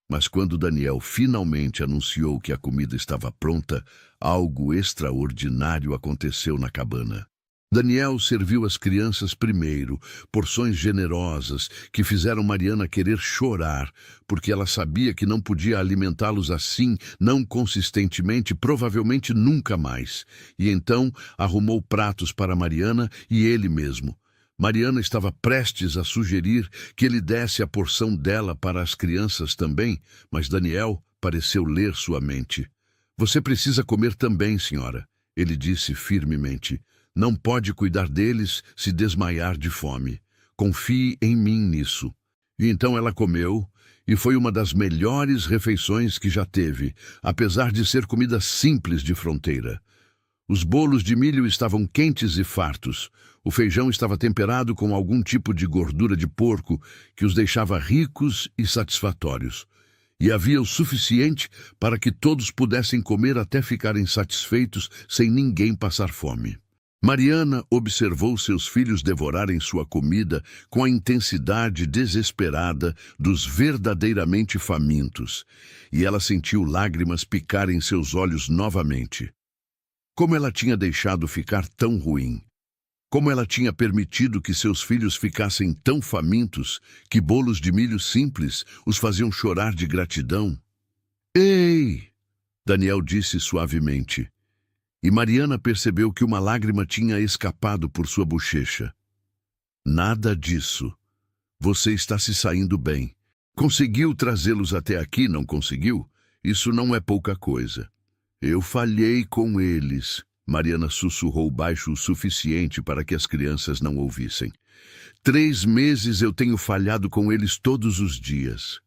Mas quando Daniel finalmente anunciou que a comida estava pronta, algo extraordinário aconteceu na cabana. Daniel serviu as crianças primeiro, porções generosas que fizeram Mariana querer chorar, porque ela sabia que não podia alimentá-los assim, não consistentemente, provavelmente nunca mais. E então arrumou pratos para Mariana e ele mesmo. Mariana estava prestes a sugerir que ele desse a porção dela para as crianças também, mas Daniel pareceu ler sua mente. Você precisa comer também, senhora, ele disse firmemente. Não pode cuidar deles se desmaiar de fome. Confie em mim nisso. E então ela comeu, e foi uma das melhores refeições que já teve, apesar de ser comida simples de fronteira. Os bolos de milho estavam quentes e fartos. O feijão estava temperado com algum tipo de gordura de porco que os deixava ricos e satisfatórios. E havia o suficiente para que todos pudessem comer até ficarem satisfeitos sem ninguém passar fome. Mariana observou seus filhos devorarem sua comida com a intensidade desesperada dos verdadeiramente famintos, e ela sentiu lágrimas picarem seus olhos novamente. Como ela tinha deixado ficar tão ruim? Como ela tinha permitido que seus filhos ficassem tão famintos que bolos de milho simples os faziam chorar de gratidão? Ei! Daniel disse suavemente. E Mariana percebeu que uma lágrima tinha escapado por sua bochecha. Nada disso. Você está se saindo bem. Conseguiu trazê-los até aqui, não conseguiu? Isso não é pouca coisa. Eu falhei com eles. Mariana sussurrou baixo o suficiente para que as crianças não ouvissem. 3 meses eu tenho falhado com eles todos os dias.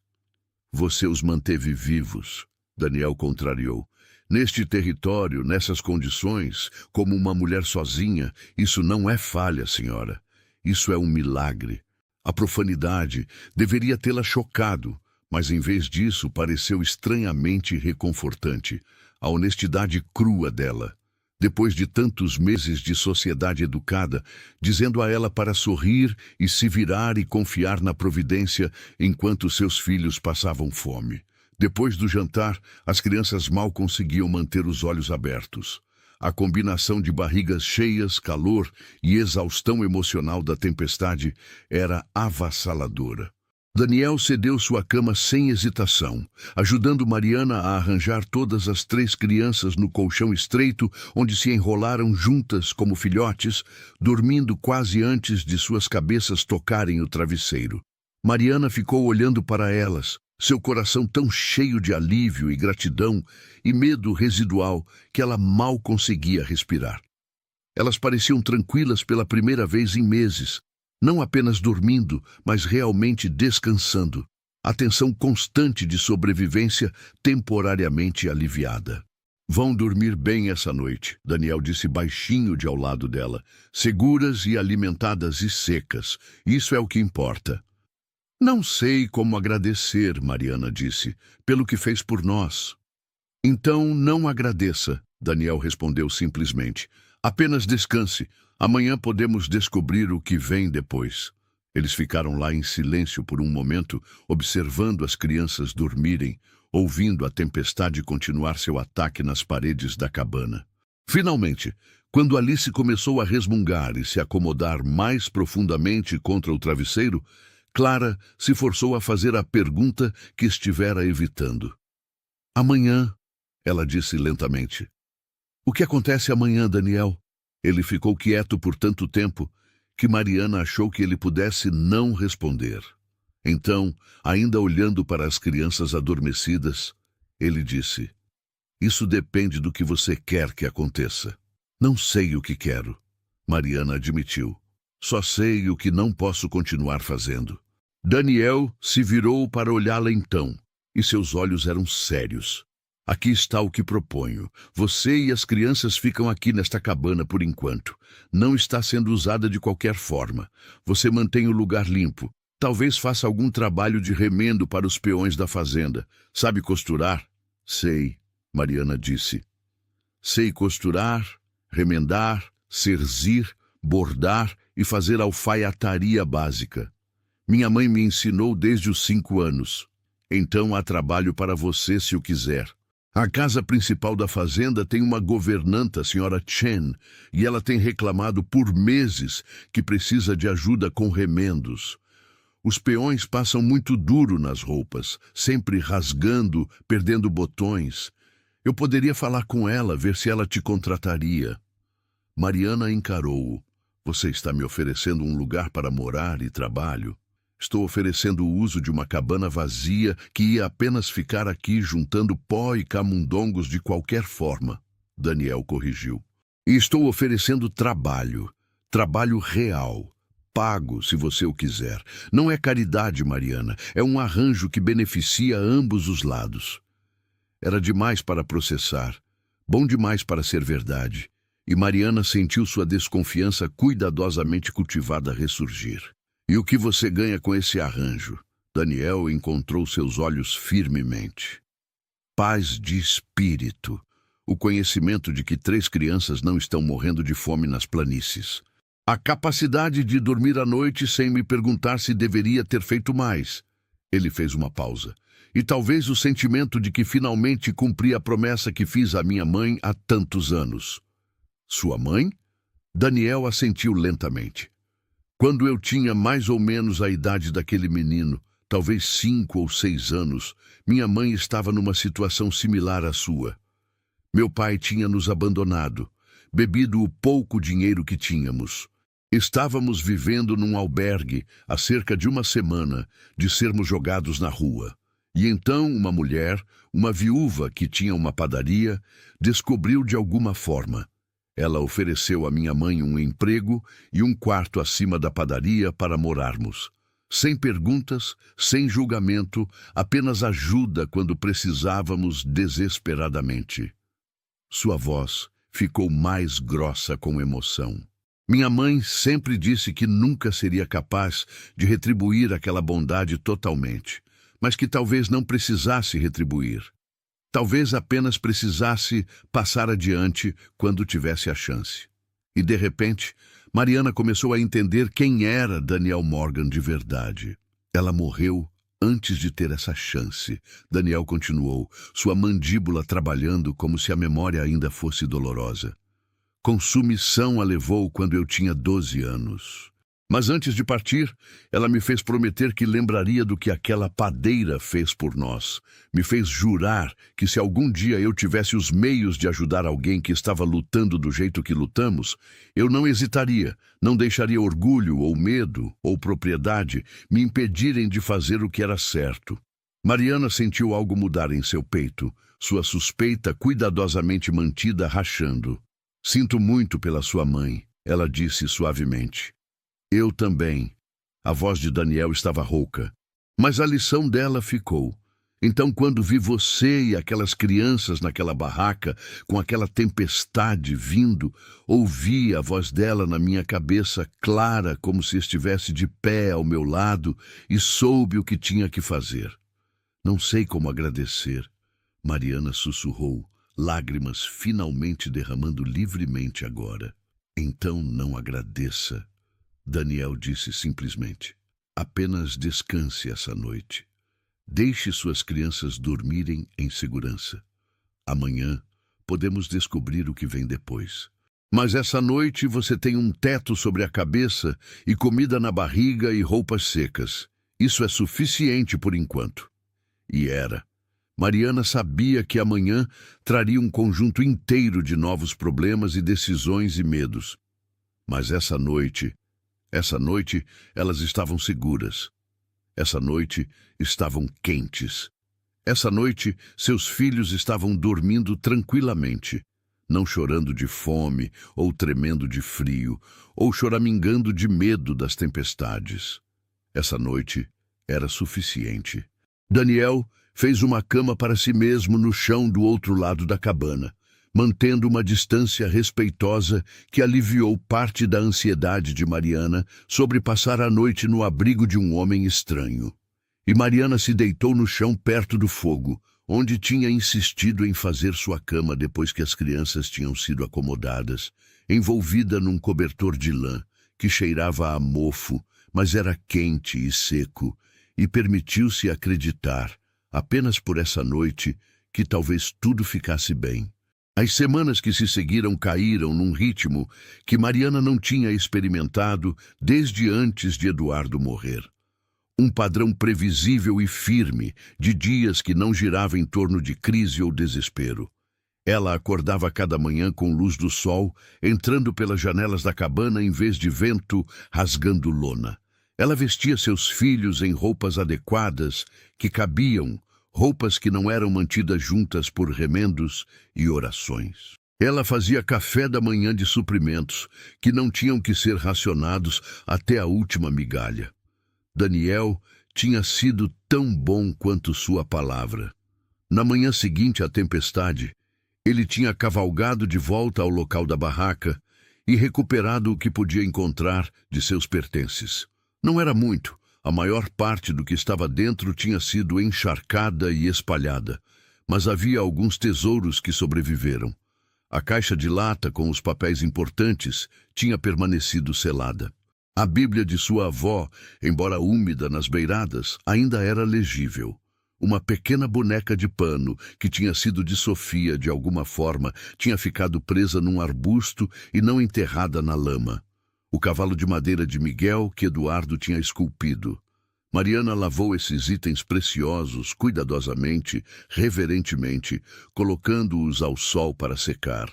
Você os manteve vivos, Daniel contrariou. Neste território, nessas condições, como uma mulher sozinha, isso não é falha, senhora. Isso é um milagre. A profanidade deveria tê-la chocado, mas em vez disso pareceu estranhamente reconfortante. A honestidade crua dela. Depois de tantos meses de sociedade educada, dizendo a ela para sorrir e se virar e confiar na providência enquanto seus filhos passavam fome. Depois do jantar, as crianças mal conseguiam manter os olhos abertos. A combinação de barrigas cheias, calor e exaustão emocional da tempestade era avassaladora. Daniel cedeu sua cama sem hesitação, ajudando Mariana a arranjar todas as 3 crianças no colchão estreito, onde se enrolaram juntas como filhotes, dormindo quase antes de suas cabeças tocarem o travesseiro. Mariana ficou olhando para elas, seu coração tão cheio de alívio e gratidão e medo residual que ela mal conseguia respirar. Elas pareciam tranquilas pela primeira vez em meses, não apenas dormindo, mas realmente descansando. A tensão constante de sobrevivência temporariamente aliviada. Vão dormir bem essa noite, Daniel disse baixinho de ao lado dela. Seguras e alimentadas e secas. Isso é o que importa. Não sei como agradecer, Mariana disse, pelo que fez por nós. Então não agradeça, Daniel respondeu simplesmente. Apenas descanse. Amanhã podemos descobrir o que vem depois. Eles ficaram lá em silêncio por um momento, observando as crianças dormirem, ouvindo a tempestade continuar seu ataque nas paredes da cabana. Finalmente, quando Alice começou a resmungar e se acomodar mais profundamente contra o travesseiro, Clara se forçou a fazer a pergunta que estivera evitando. Amanhã, ela disse lentamente. O que acontece amanhã, Daniel? Ele ficou quieto por tanto tempo que Mariana achou que ele pudesse não responder. Então, ainda olhando para as crianças adormecidas, ele disse, isso depende do que você quer que aconteça. Não sei o que quero, Mariana admitiu. Só sei o que não posso continuar fazendo. Daniel se virou para olhá-la então, e seus olhos eram sérios. Aqui está o que proponho. Você e as crianças ficam aqui nesta cabana por enquanto. Não está sendo usada de qualquer forma. Você mantém o lugar limpo. Talvez faça algum trabalho de remendo para os peões da fazenda. Sabe costurar? Sei, Mariana disse. Sei costurar, remendar, cerzir, bordar e fazer alfaiataria básica. Minha mãe me ensinou desde os 5 anos. Então há trabalho para você se o quiser. A casa principal da fazenda tem uma governanta, a senhora Chen, e ela tem reclamado por meses que precisa de ajuda com remendos. Os peões passam muito duro nas roupas, sempre rasgando, perdendo botões. Eu poderia falar com ela, ver se ela te contrataria. Mariana encarou-o. Você está me oferecendo um lugar para morar e trabalho? Estou oferecendo o uso de uma cabana vazia que ia apenas ficar aqui juntando pó e camundongos de qualquer forma, Daniel corrigiu. E estou oferecendo trabalho, trabalho real, pago se você o quiser. Não é caridade, Mariana, é um arranjo que beneficia ambos os lados. Era demais para processar, bom demais para ser verdade, e Mariana sentiu sua desconfiança cuidadosamente cultivada ressurgir. E o que você ganha com esse arranjo? Daniel encontrou seus olhos firmemente. Paz de espírito. O conhecimento de que 3 crianças não estão morrendo de fome nas planícies. A capacidade de dormir à noite sem me perguntar se deveria ter feito mais. Ele fez uma pausa. E talvez o sentimento de que finalmente cumpri a promessa que fiz à minha mãe há tantos anos. Sua mãe? Daniel assentiu lentamente. Quando eu tinha mais ou menos a idade daquele menino, talvez 5 ou 6 anos, minha mãe estava numa situação similar à sua. Meu pai tinha nos abandonado, bebido o pouco dinheiro que tínhamos. Estávamos vivendo num albergue há cerca de 1 semana de sermos jogados na rua. E então uma mulher, uma viúva que tinha uma padaria, descobriu de alguma forma. Ela ofereceu à minha mãe um emprego e um quarto acima da padaria para morarmos. Sem perguntas, sem julgamento, apenas ajuda quando precisávamos desesperadamente. Sua voz ficou mais grossa com emoção. Minha mãe sempre disse que nunca seria capaz de retribuir aquela bondade totalmente, mas que talvez não precisasse retribuir. Talvez apenas precisasse passar adiante quando tivesse a chance. E, de repente, Mariana começou a entender quem era Daniel Morgan de verdade. Ela morreu antes de ter essa chance. Daniel continuou, sua mandíbula trabalhando como se a memória ainda fosse dolorosa. Consumição a levou quando eu tinha 12 anos. Mas antes de partir, ela me fez prometer que lembraria do que aquela padeira fez por nós. Me fez jurar que se algum dia eu tivesse os meios de ajudar alguém que estava lutando do jeito que lutamos, eu não hesitaria, não deixaria orgulho ou medo ou propriedade me impedirem de fazer o que era certo. Mariana sentiu algo mudar em seu peito, sua suspeita cuidadosamente mantida rachando. Sinto muito pela sua mãe, ela disse suavemente. Eu também. A voz de Daniel estava rouca. Mas a lição dela ficou. Então, quando vi você e aquelas crianças naquela barraca, com aquela tempestade vindo, ouvi a voz dela na minha cabeça, clara como se estivesse de pé ao meu lado, e soube o que tinha que fazer. Não sei como agradecer. Mariana sussurrou, lágrimas finalmente derramando livremente agora. Então não agradeça. Daniel disse simplesmente, apenas descanse essa noite. Deixe suas crianças dormirem em segurança. Amanhã podemos descobrir o que vem depois. Mas essa noite você tem um teto sobre a cabeça e comida na barriga e roupas secas. Isso é suficiente por enquanto. E era. Mariana sabia que amanhã traria um conjunto inteiro de novos problemas e decisões e medos. Mas essa noite, elas estavam seguras. Essa noite, estavam quentes. Essa noite, seus filhos estavam dormindo tranquilamente, não chorando de fome, ou tremendo de frio, ou choramingando de medo das tempestades. Essa noite era suficiente. Daniel fez uma cama para si mesmo no chão do outro lado da cabana, mantendo uma distância respeitosa que aliviou parte da ansiedade de Mariana sobre passar a noite no abrigo de um homem estranho. E Mariana se deitou no chão perto do fogo, onde tinha insistido em fazer sua cama depois que as crianças tinham sido acomodadas, envolvida num cobertor de lã que cheirava a mofo, mas era quente e seco, e permitiu-se acreditar, apenas por essa noite, que talvez tudo ficasse bem. As semanas que se seguiram caíram num ritmo que Mariana não tinha experimentado desde antes de Eduardo morrer. Um padrão previsível e firme de dias que não girava em torno de crise ou desespero. Ela acordava cada manhã com luz do sol, entrando pelas janelas da cabana em vez de vento rasgando lona. Ela vestia seus filhos em roupas adequadas que cabiam, roupas que não eram mantidas juntas por remendos e orações. Ela fazia café da manhã de suprimentos, que não tinham que ser racionados até a última migalha. Daniel tinha sido tão bom quanto sua palavra. Na manhã seguinte à tempestade, ele tinha cavalgado de volta ao local da barraca e recuperado o que podia encontrar de seus pertences. Não era muito. A maior parte do que estava dentro tinha sido encharcada e espalhada, mas havia alguns tesouros que sobreviveram. A caixa de lata com os papéis importantes tinha permanecido selada. A Bíblia de sua avó, embora úmida nas beiradas, ainda era legível. Uma pequena boneca de pano, que tinha sido de Sofia de alguma forma, tinha ficado presa num arbusto e não enterrada na lama. O cavalo de madeira de Miguel que Eduardo tinha esculpido. Mariana lavou esses itens preciosos cuidadosamente, reverentemente, colocando-os ao sol para secar.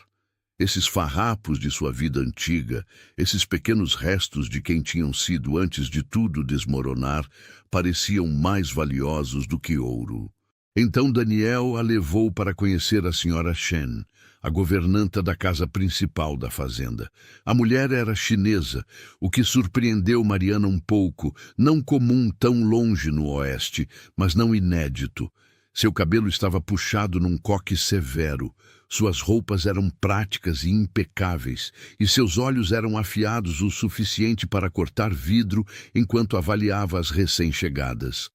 Esses farrapos de sua vida antiga, esses pequenos restos de quem tinham sido antes de tudo desmoronar, pareciam mais valiosos do que ouro. Então Daniel a levou para conhecer a senhora Shen, a governanta da casa principal da fazenda. A mulher era chinesa, o que surpreendeu Mariana um pouco, não comum tão longe no oeste, mas não inédito. Seu cabelo estava puxado num coque severo, suas roupas eram práticas e impecáveis, e seus olhos eram afiados o suficiente para cortar vidro enquanto avaliava as recém-chegadas.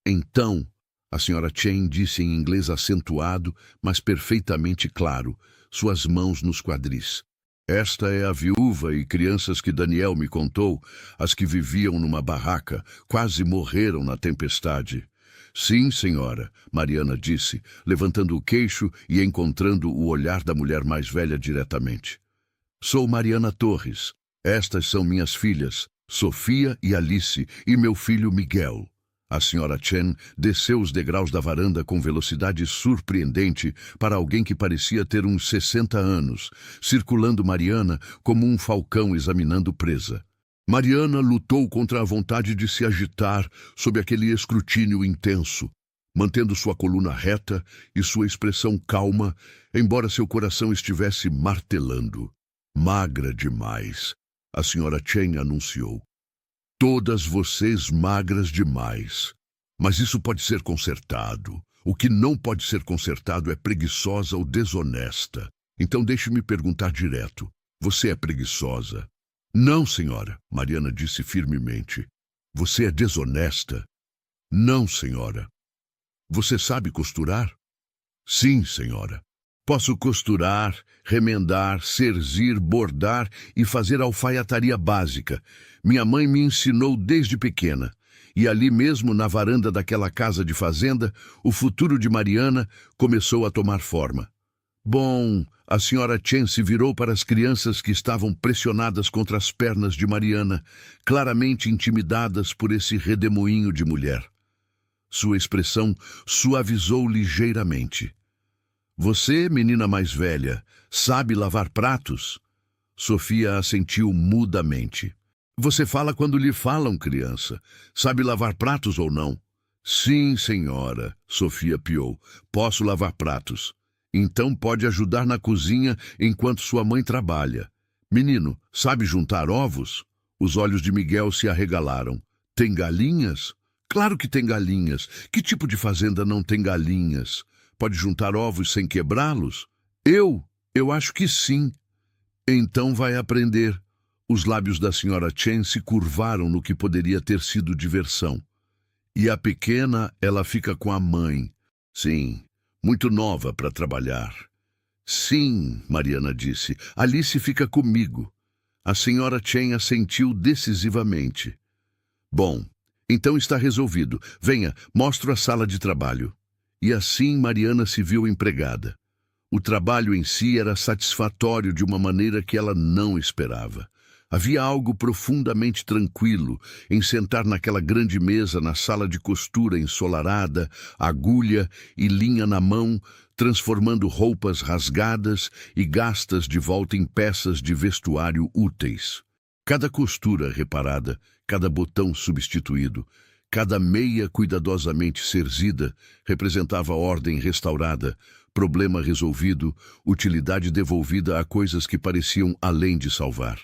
Então, a Sra. Chen disse em inglês acentuado, mas perfeitamente claro, suas mãos nos quadris. Esta é a viúva e crianças que Daniel me contou, as que viviam numa barraca, quase morreram na tempestade. Sim, senhora, Mariana disse, levantando o queixo e encontrando o olhar da mulher mais velha diretamente. Sou Mariana Torres. Estas são minhas filhas, Sofia e Alice, e meu filho Miguel. A Sra. Chen desceu os degraus da varanda com velocidade surpreendente para alguém que parecia ter uns 60 anos, circulando Mariana como um falcão examinando presa. Mariana lutou contra a vontade de se agitar sob aquele escrutínio intenso, mantendo sua coluna reta e sua expressão calma, embora seu coração estivesse martelando. Magra demais, a Sra. Chen anunciou. Todas vocês magras demais. Mas isso pode ser consertado. O que não pode ser consertado é preguiçosa ou desonesta. Então deixe-me perguntar direto. Você é preguiçosa? Não, senhora, Mariana disse firmemente. Você é desonesta? Não, senhora. Você sabe costurar? Sim, senhora. Posso costurar, remendar, cerzir, bordar e fazer alfaiataria básica. Minha mãe me ensinou desde pequena. E ali mesmo, na varanda daquela casa de fazenda, o futuro de Mariana começou a tomar forma. Bom, a Sra. Chen se virou para as crianças que estavam pressionadas contra as pernas de Mariana, claramente intimidadas por esse redemoinho de mulher. Sua expressão suavizou ligeiramente. Você, menina mais velha, sabe lavar pratos? Sofia assentiu mudamente. Você fala quando lhe falam, criança. Sabe lavar pratos ou não? Sim, senhora, Sofia piou. Posso lavar pratos. Então pode ajudar na cozinha enquanto sua mãe trabalha. Menino, sabe juntar ovos? Os olhos de Miguel se arregalaram. Tem galinhas? Claro que tem galinhas. Que tipo de fazenda não tem galinhas? Pode juntar ovos sem quebrá-los? Eu acho que sim. Então vai aprender. Os lábios da Sra. Chen se curvaram no que poderia ter sido diversão. E a pequena, ela fica com a mãe. Sim, muito nova para trabalhar. Sim, Mariana disse, Alice fica comigo. A Sra. Chen assentiu decisivamente. Bom, então está resolvido. Venha, mostro a sala de trabalho. E assim Mariana se viu empregada. O trabalho em si era satisfatório de uma maneira que ela não esperava. Havia algo profundamente tranquilo em sentar naquela grande mesa na sala de costura ensolarada, agulha e linha na mão, transformando roupas rasgadas e gastas de volta em peças de vestuário úteis. Cada costura reparada, cada botão substituído, cada meia cuidadosamente cerzida representava ordem restaurada, problema resolvido, utilidade devolvida a coisas que pareciam além de salvar.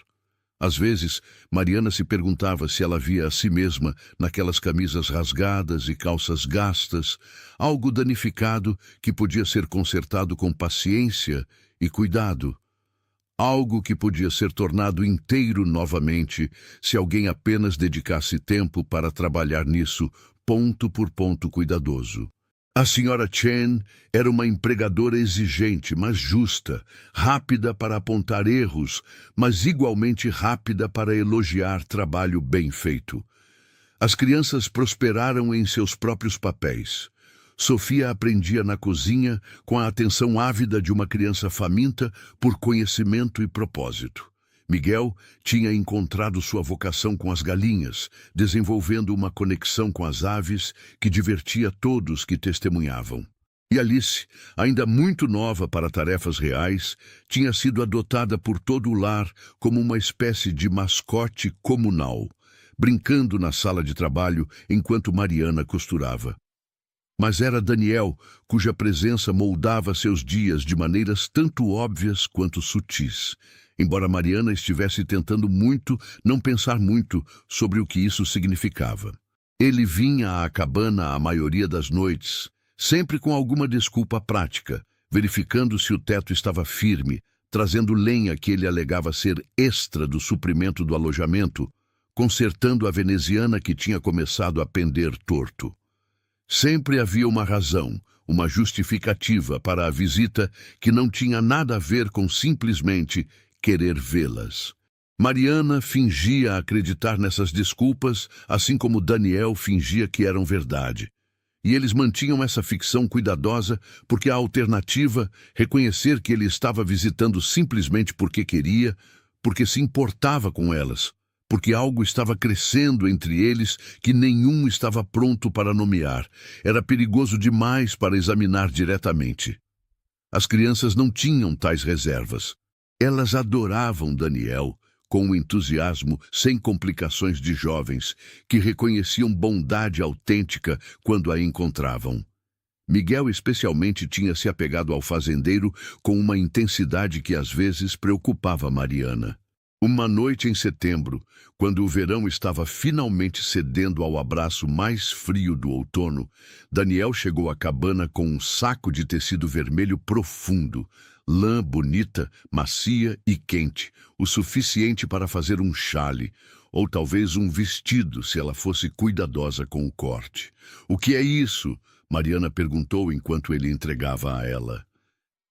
Às vezes, Mariana se perguntava se ela via a si mesma naquelas camisas rasgadas e calças gastas, algo danificado que podia ser consertado com paciência e cuidado. Algo que podia ser tornado inteiro novamente se alguém apenas dedicasse tempo para trabalhar nisso, ponto por ponto cuidadoso. A Sra. Chen era uma empregadora exigente, mas justa, rápida para apontar erros, mas igualmente rápida para elogiar trabalho bem feito. As crianças prosperaram em seus próprios papéis. Sofia aprendia na cozinha com a atenção ávida de uma criança faminta por conhecimento e propósito. Miguel tinha encontrado sua vocação com as galinhas, desenvolvendo uma conexão com as aves que divertia todos que testemunhavam. E Alice, ainda muito nova para tarefas reais, tinha sido adotada por todo o lar como uma espécie de mascote comunal, brincando na sala de trabalho enquanto Mariana costurava. Mas era Daniel, cuja presença moldava seus dias de maneiras tanto óbvias quanto sutis, embora Mariana estivesse tentando muito não pensar muito sobre o que isso significava. Ele vinha à cabana a maioria das noites, sempre com alguma desculpa prática, verificando se o teto estava firme, trazendo lenha que ele alegava ser extra do suprimento do alojamento, consertando a veneziana que tinha começado a pender torto. Sempre havia uma razão, uma justificativa para a visita que não tinha nada a ver com simplesmente querer vê-las. Mariana fingia acreditar nessas desculpas, assim como Daniel fingia que eram verdade. E eles mantinham essa ficção cuidadosa porque a alternativa, reconhecer que ele estava visitando simplesmente porque queria, porque se importava com elas, porque algo estava crescendo entre eles que nenhum estava pronto para nomear, era perigoso demais para examinar diretamente. As crianças não tinham tais reservas. Elas adoravam Daniel, com um entusiasmo sem complicações de jovens, que reconheciam bondade autêntica quando a encontravam. Miguel especialmente tinha se apegado ao fazendeiro com uma intensidade que às vezes preocupava Mariana. Uma noite em setembro, quando o verão estava finalmente cedendo ao abraço mais frio do outono, Daniel chegou à cabana com um saco de tecido vermelho profundo, lã bonita, macia e quente, o suficiente para fazer um chale, ou talvez um vestido se ela fosse cuidadosa com o corte. "O que é isso?" Mariana perguntou enquanto ele entregava a ela.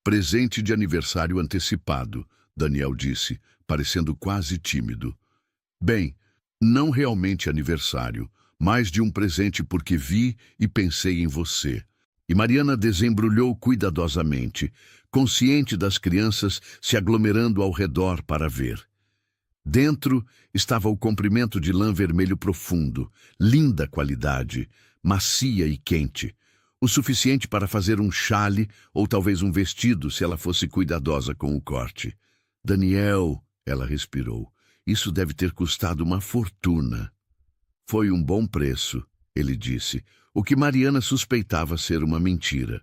"Presente de aniversário antecipado", Daniel disse, parecendo quase tímido. "Bem, não realmente aniversário, mais de um presente porque vi e pensei em você." E Mariana desembrulhou cuidadosamente, consciente das crianças se aglomerando ao redor para ver. Dentro estava o comprimento de lã vermelho profundo, linda qualidade, macia e quente, o suficiente para fazer um chale ou talvez um vestido se ela fosse cuidadosa com o corte. "Daniel", ela respirou, "isso deve ter custado uma fortuna." "Foi um bom preço", ele disse, o que Mariana suspeitava ser uma mentira.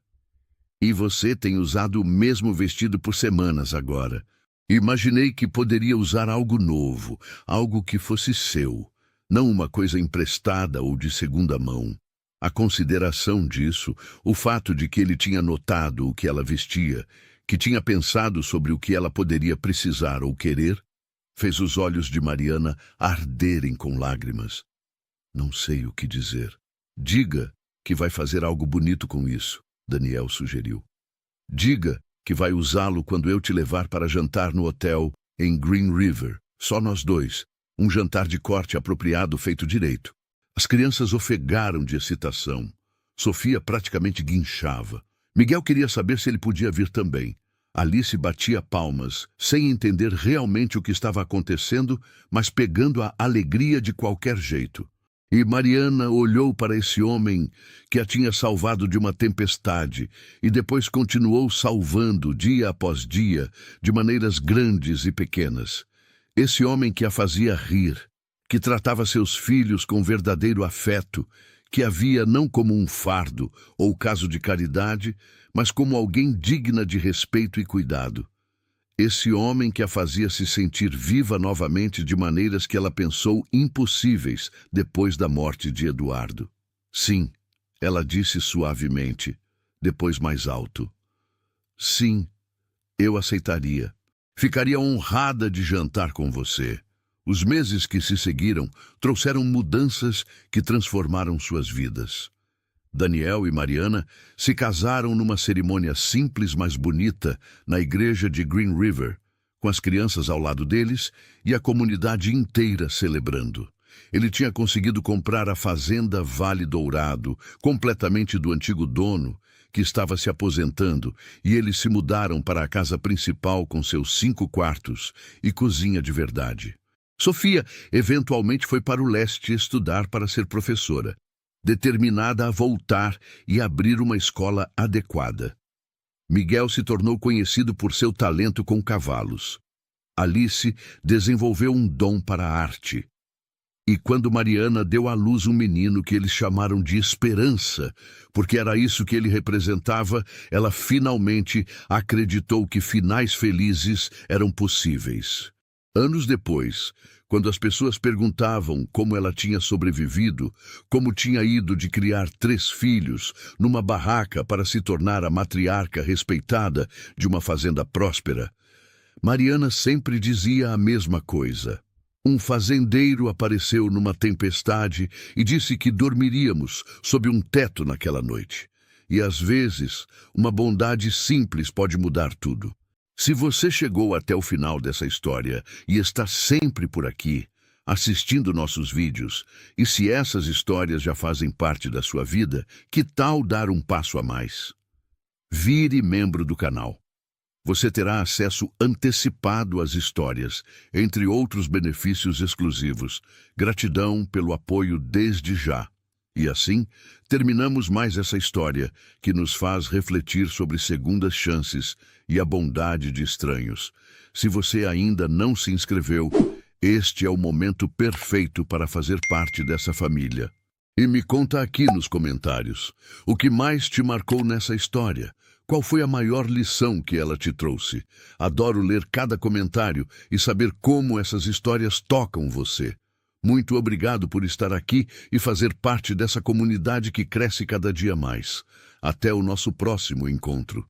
"E você tem usado o mesmo vestido por semanas agora. Imaginei que poderia usar algo novo, algo que fosse seu, não uma coisa emprestada ou de segunda mão." A consideração disso, o fato de que ele tinha notado o que ela vestia, que tinha pensado sobre o que ela poderia precisar ou querer, fez os olhos de Mariana arderem com lágrimas. "Não sei o que dizer." "Diga que vai fazer algo bonito com isso", Daniel sugeriu. "Diga que vai usá-lo quando eu te levar para jantar no hotel em Green River, só nós dois, um jantar de corte apropriado feito direito." As crianças ofegaram de excitação. Sofia praticamente guinchava. Miguel queria saber se ele podia vir também. Alice batia palmas, sem entender realmente o que estava acontecendo, mas pegando a alegria de qualquer jeito. E Mariana olhou para esse homem que a tinha salvado de uma tempestade e depois continuou salvando dia após dia, de maneiras grandes e pequenas. Esse homem que a fazia rir, que tratava seus filhos com verdadeiro afeto, que a via não como um fardo ou caso de caridade, mas como alguém digna de respeito e cuidado. Esse homem que a fazia se sentir viva novamente de maneiras que ela pensou impossíveis depois da morte de Eduardo. "Sim", ela disse suavemente, depois mais alto. "Sim, eu aceitaria. Ficaria honrada de jantar com você." Os meses que se seguiram trouxeram mudanças que transformaram suas vidas. Daniel e Mariana se casaram numa cerimônia simples, mas bonita, na igreja de Green River, com as crianças ao lado deles e a comunidade inteira celebrando. Ele tinha conseguido comprar a fazenda Vale Dourado, completamente do antigo dono, que estava se aposentando, e eles se mudaram para a casa principal com seus 5 quartos e cozinha de verdade. Sofia eventualmente foi para o leste estudar para ser professora, determinada a voltar e abrir uma escola adequada. Miguel se tornou conhecido por seu talento com cavalos. Alice desenvolveu um dom para a arte. E quando Mariana deu à luz um menino que eles chamaram de Esperança, porque era isso que ele representava, ela finalmente acreditou que finais felizes eram possíveis. Anos depois, quando as pessoas perguntavam como ela tinha sobrevivido, como tinha ido de criar 3 filhos numa barraca para se tornar a matriarca respeitada de uma fazenda próspera, Mariana sempre dizia a mesma coisa. Um fazendeiro apareceu numa tempestade e disse que dormiríamos sob um teto naquela noite. E às vezes, uma bondade simples pode mudar tudo. Se você chegou até o final dessa história e está sempre por aqui, assistindo nossos vídeos, e se essas histórias já fazem parte da sua vida, que tal dar um passo a mais? Vire membro do canal. Você terá acesso antecipado às histórias, entre outros benefícios exclusivos. Gratidão pelo apoio desde já. E assim, terminamos mais essa história, que nos faz refletir sobre segundas chances e a bondade de estranhos. Se você ainda não se inscreveu, este é o momento perfeito para fazer parte dessa família. E me conta aqui nos comentários, o que mais te marcou nessa história? Qual foi a maior lição que ela te trouxe? Adoro ler cada comentário e saber como essas histórias tocam você. Muito obrigado por estar aqui e fazer parte dessa comunidade que cresce cada dia mais. Até o nosso próximo encontro.